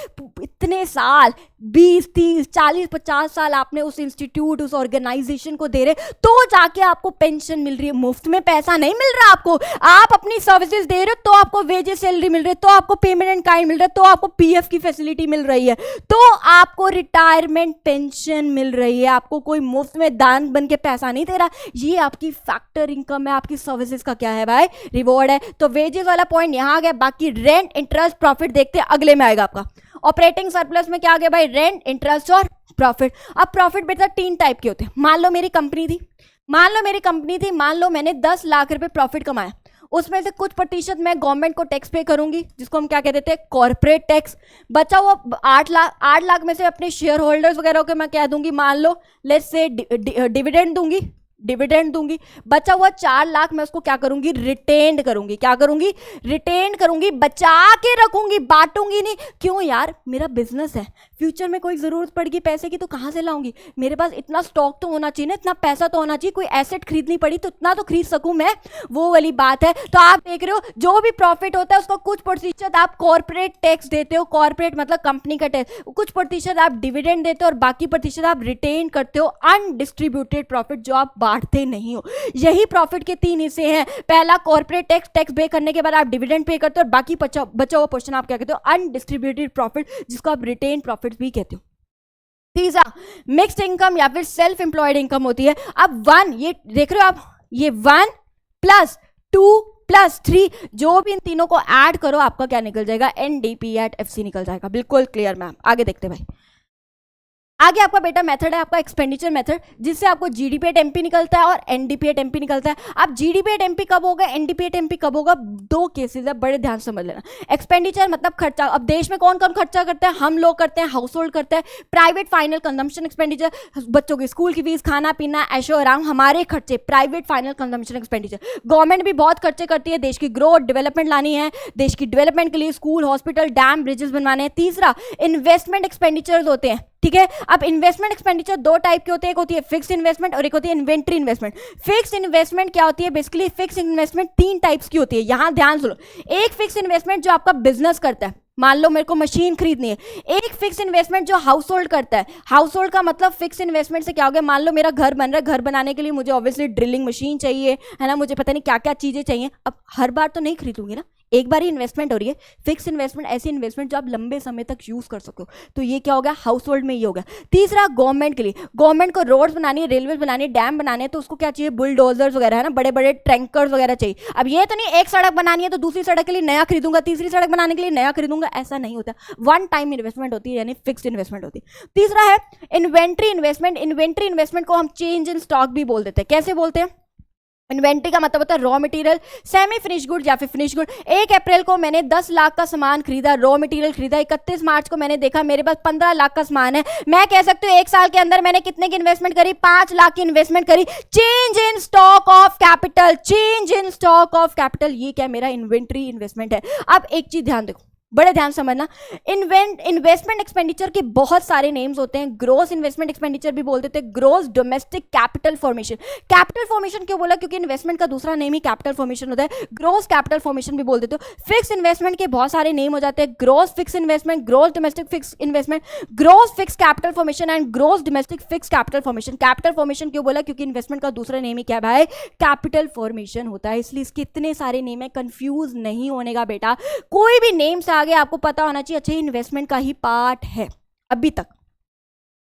इतने साल 20, 30, 40, 50 साल आपने उस इंस्टीट्यूट, उस ऑर्गेनाइजेशन को दे रहे, तो जाके आपको पेंशन मिल रही है। मुफ्त में पैसा नहीं मिल रहा आपको, आप अपनी सर्विसेज दे रहे हो तो आपको वेजेस सैलरी मिल रही है, तो आपको पेमेंट एंड काइंड मिल रहा है, तो आपको पीएफ की फैसिलिटी मिल रही है, तो आपको रिटायरमेंट पेंशन मिल रही है। आपको कोई मुफ्त में दान बन के पैसा नहीं दे रहा, ये आपकी फैक्टर इनकम है, आपकी सर्विसेज का क्या है भाई, रिवॉर्ड है। तो वेजेस वाला पॉइंट यहां आ गया। बाकी रेंट, इंटरेस्ट, प्रॉफिट देखते हैं अगले में आएगा आपका। ऑपरेटिंग सरप्लस में क्या आ गया भाई, रेंट, इंटरेस्ट और प्रॉफिट। अब प्रॉफिट बेटा 3 टाइप के होते हैं। मान लो मेरी कंपनी थी, मान लो मैंने 10 लाख रुपए प्रॉफिट कमाया, उसमें से कुछ प्रतिशत मैं गवर्नमेंट को टैक्स पे करूंगी, जिसको हम क्या कहते थे, कॉर्पोरेट टैक्स। बचा हुआ 8 लाख में से अपने शेयर होल्डर्स वगैरह को मैं क्या दूंगी, मान लो लेट्स से डिविडेंड दूंगी। बचा हुआ 4 लाख मैं उसको क्या करूंगी, रिटेन करूंगी, बचा के रखूंगी, बांटूंगी नहीं। क्यों यार, मेरा बिजनेस है, फ्यूचर में कोई जरूरत पड़ेगी पैसे की तो कहां से लाऊंगी, मेरे पास इतना स्टॉक तो होना चाहिए ना, इतना पैसा तो होना चाहिए, कोई एसेट खरीदनी पड़ी तो इतना तो खरीद सकूं मैं, वो वाली बात है। तो आप देख रहे हो जो भी प्रॉफिट होता है उसका कुछ प्रतिशत आप कॉर्पोरेट टैक्स देते हो, कॉर्पोरेट मतलब कंपनी का टैक्स, कुछ प्रतिशत आप डिविडेंड देते हो और बाकी प्रतिशत आप रिटेन करते हो अनडिस्ट्रीब्यूटेड प्रॉफिट, जो आप बांटते नहीं हो। यही प्रॉफिट के 3 हिस्से हैं। पहला कॉर्पोरेट टैक्स पे करने के बाद आप डिविडेंड पे करते हो, और बाकी बचा हुआ पोर्शन आप क्या कहते हो, अनडिस्ट्रीब्यूटेड प्रॉफिट, जिसको आप रिटेन प्रॉफिट भी कहते हो। तीसरा मिक्स्ड इनकम या फिर सेल्फ एम्प्लॉयड इनकम होती है। अब 1, ये देख रहे हो आप, ये 1 + 2 + 3, जो भी इन तीनों को ऐड करो आपका क्या निकल जाएगा, NDP@FC निकल जाएगा। बिल्कुल क्लियर मैम, आगे देखते भाई। आगे आपका बेटा मेथड है आपका एक्सपेंडिचर मेथड, जिससे आपको GDP/MP निकलता है और NDP/MP निकलता है। अब GDP/MP कब होगा, NDP/MP कब होगा, 2 केसेस है, बड़े ध्यान से समझ लेना। एक्सपेंडिचर मतलब खर्चा। अब देश में कौन कौन खर्चा करता है, हम लोग करते हैं, हाउस होल्ड करता है। प्राइवेट फाइनल कंजम्पशन एक्सपेंडिचर, बच्चों की स्कूल की फीस, खाना पीना, ऐशो आराम, हमारे खर्चे, private final consumption expenditure. Government भी बहुत खर्चे करती है, देश की ग्रोथ डेवलपमेंट लानी है, देश की डेवलपमेंट के लिए स्कूल, हॉस्पिटल, डैम, ब्रिजेस बनवाने हैं। तीसरा इन्वेस्टमेंट एक्सपेंडिचर्स होते हैं, ठीक है। अब इन्वेस्टमेंट एक्सपेंडिचर 2 टाइप की होती है, एक होती है फिक्स इन्वेस्टमेंट और एक होती है इन्वेंट्री इन्वेस्टमेंट। फिक्स इन्वेस्टमेंट क्या होती है, बेसिकली फिक्स इन्वेस्टमेंट 3 टाइप्स की होती है, यहां ध्यान सुनो। एक फिक्स इन्वेस्टमेंट जो आपका बिजनेस करता है, मान लो मेरे को मशीन खरीदनी है। एक फिक्स इन्वेस्टमेंट जो हाउस होल्ड करता है, हाउस होल्ड का मतलब फिक्स इन्वेस्टमेंट से क्या हो गया, मान लो मेरा घर बन रहा है, घर बनाने के लिए मुझे ऑब्वियसली ड्रिलिंग मशीन चाहिए, है ना, मुझे पता नहीं क्या क्या चीजें चाहिए। अब हर बार तो नहीं खरीदूंगी ना, एक बार ही इन्वेस्टमेंट हो रही है। फिक्स इन्वेस्टमेंट ऐसी इन्वेस्टमेंट जो आप लंबे समय तक यूज कर सको, तो ये क्या हो गया, हाउस होल्ड में ये हो गया। तीसरा गवर्नमेंट के लिए, गवर्नमेंट को रोड्स बनानी है, रेलवे बनानी है, डैम बनाने हैं, तो उसको क्या चाहिए, बुलडोजर्स वगैरह, है ना, बड़े बड़े टैंकर्स वगैरह चाहिए। अब ये तो नहीं एक सड़क बनानी है तो दूसरी सड़क के लिए नया खरीदूंगा, तीसरी सड़क बनाने के लिए नया खरीदूंगा, ऐसा नहीं होता। 1 टाइम इन्वेस्टमेंट होती है, यानी फिक्स्ड इन्वेस्टमेंट होती है। तीसरा है इन्वेंट्री इन्वेस्टमेंट। इन्वेंट्री इन्वेस्टमेंट को हम चेंज इन स्टॉक भी बोल देते हैं। कैसे बोलते हैं, इन्वेंट्री का मतलब होता है raw material, semi finish good या फिर फिनिश गुड। 1 अप्रैल को मैंने 10 लाख का सामान खरीदा, रॉ मटेरियल खरीदा। 31 मार्च को मैंने देखा मेरे पास 15 लाख का सामान है। मैं कह सकती हूँ 1 साल के अंदर मैंने कितने की इन्वेस्टमेंट करी, 5 लाख की इन्वेस्टमेंट करी। Change in stock of capital, change in stock of capital, ये क्या मेरा इन्वेंट्री इन्वेस्टमेंट है। अब एक चीज ध्यान देखो, बड़े ध्यान समझना, इन्वेस्टमेंट एक्सपेंडिचर के बहुत सारे नेम्स होते हैं। ग्रोस इन्वेस्टमेंट एक्सपेंडिचर भी बोल देते हैं, gross domestic capital formation. Capital formation क्यों बोला, क्योंकि इन्वेस्टमेंट का दूसरा नेम ही कैपिटल फॉर्मेशन होता है। ग्रोस कैपिटल फॉर्मेशन भी बोल देते हो। फिक्स इन्वेस्टमेंट के बहुत सारे नेम हो जाते हैं, gross fix investment, gross domestic fix investment, gross fix capital formation and gross domestic fix capital formation. Capital formation क्यों बोला, क्योंकि इन्वेस्टमेंट का दूसरा नेम ही क्या भाई, कैपिटल फॉर्मेशन होता है, इसलिए इसके इतने सारे नेम है। कंफ्यूज नहीं होने का बेटा, कोई भी नेम से आगे आपको पता होना चाहिए अच्छा इन्वेस्टमेंट का ही पार्ट है। अभी तक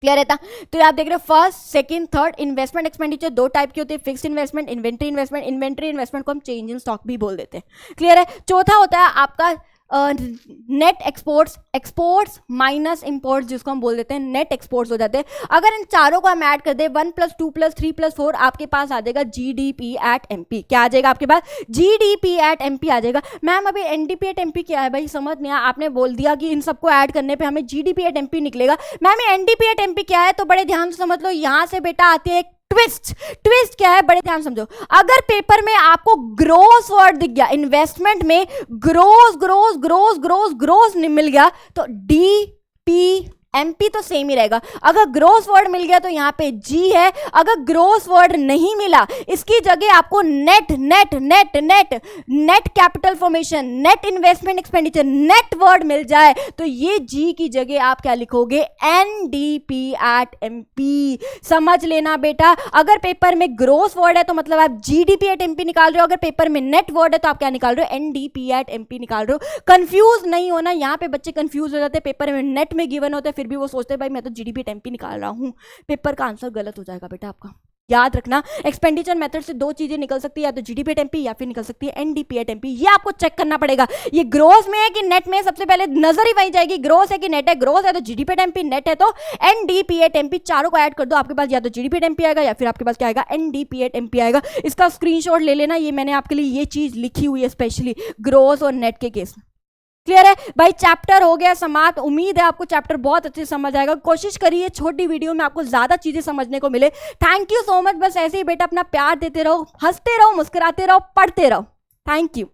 क्लियर रहता। तो आप देख रहे हो first, second, third investment expenditure 2 type की होती है, fixed investment, inventory investment. Inventory investment को हम चेंज इन स्टॉक भी बोल देते हैं। क्लियर है। चौथा होता है आपका नेट एक्सपोर्ट्स माइनस इंपोर्ट्स, जिसको हम बोल देते हैं नेट एक्सपोर्ट्स हो जाते हैं। अगर इन चारों को हम ऐड कर दे 1 + 2 + 3 + 4, आपके पास आ जाएगा जीडीपी एट एमपी। क्या आ जाएगा आपके पास? जीडीपी एट एमपी आ जाएगा। मैम अभी एनडीपी एट एमपी क्या है भाई, समझ नहीं आया। आपने बोल दिया कि इन सबको ऐड करने पे हमें जीडीपी एट एमपी निकलेगा। मैम ये एनडीपी एट एमपी क्या है, तो बड़े ध्यान से समझ लो। यहां से बेटा आती है ट्विस्ट क्या है, बड़े ध्यान समझो। अगर पेपर में आपको ग्रोस वर्ड दिख गया, इन्वेस्टमेंट में ग्रोस मिल गया, तो डीपी एमपी तो सेम ही रहेगा। अगर ग्रोस वर्ड मिल गया तो यहाँ पे जी है। अगर ग्रोस वर्ड नहीं मिला, इसकी जगह आपको net capital formation, net investment expenditure, net word मिल जाए, तो ये जी की जगह आप क्या लिखोगे? NDP at MP. समझ लेना बेटा, अगर पेपर में ग्रोस वर्ड है तो मतलब आप जीडीपी एट एमपी निकाल रहे हो। अगर पेपर में नेट वर्ड है तो आप क्या निकाल रहे हो? एनडीपी एट एमपी निकाल रहे हो। कंफ्यूज नहीं होना, यहाँ पे बच्चे कंफ्यूज हो जाते हैं। पेपर में नेट में गिवन होते हैं, फिर भी वो सोचते हैं भाई मैं तो जीडीपी एमपी निकाल रहा हूं। पेपर का आंसर गलत हो जाएगा बेटा आपका। याद रखना, एक्सपेंडिचर मेथड से 2 चीजें निकल सकती है, या तो जीडीपी एमपी या फिर निकल सकती है एनडीपी एट एमपी। ये आपको चेक करना पड़ेगा, ये ग्रोस में है कि नेट में। सबसे पहले नजर ही वही जाएगी, ग्रोस है कि नेट है। ग्रोस है तो जीडीपी एमपी, नेट है तो एनडीपी एट एमपी। चारों को ऐड कर दो, आपके पास या तो जीडीपी एमपी आएगा या फिर आपके पास क्या आएगा? एनडीपी एट एमपी आएगा। इसका स्क्रीनशॉट ले लेना, ये मैंने आपके लिए ये चीज लिखी हुई है स्पेशली ग्रोस और नेट के केस में। क्लियर है भाई? चैप्टर हो गया समाप्त। उम्मीद है आपको चैप्टर बहुत अच्छे से समझ आएगा। कोशिश करिए छोटी वीडियो में आपको ज्यादा चीजें समझने को मिले। Thank you so much. बस ऐसे ही बेटा अपना प्यार देते रहो, हंसते रहो, मुस्कुराते रहो, पढ़ते रहो। Thank you.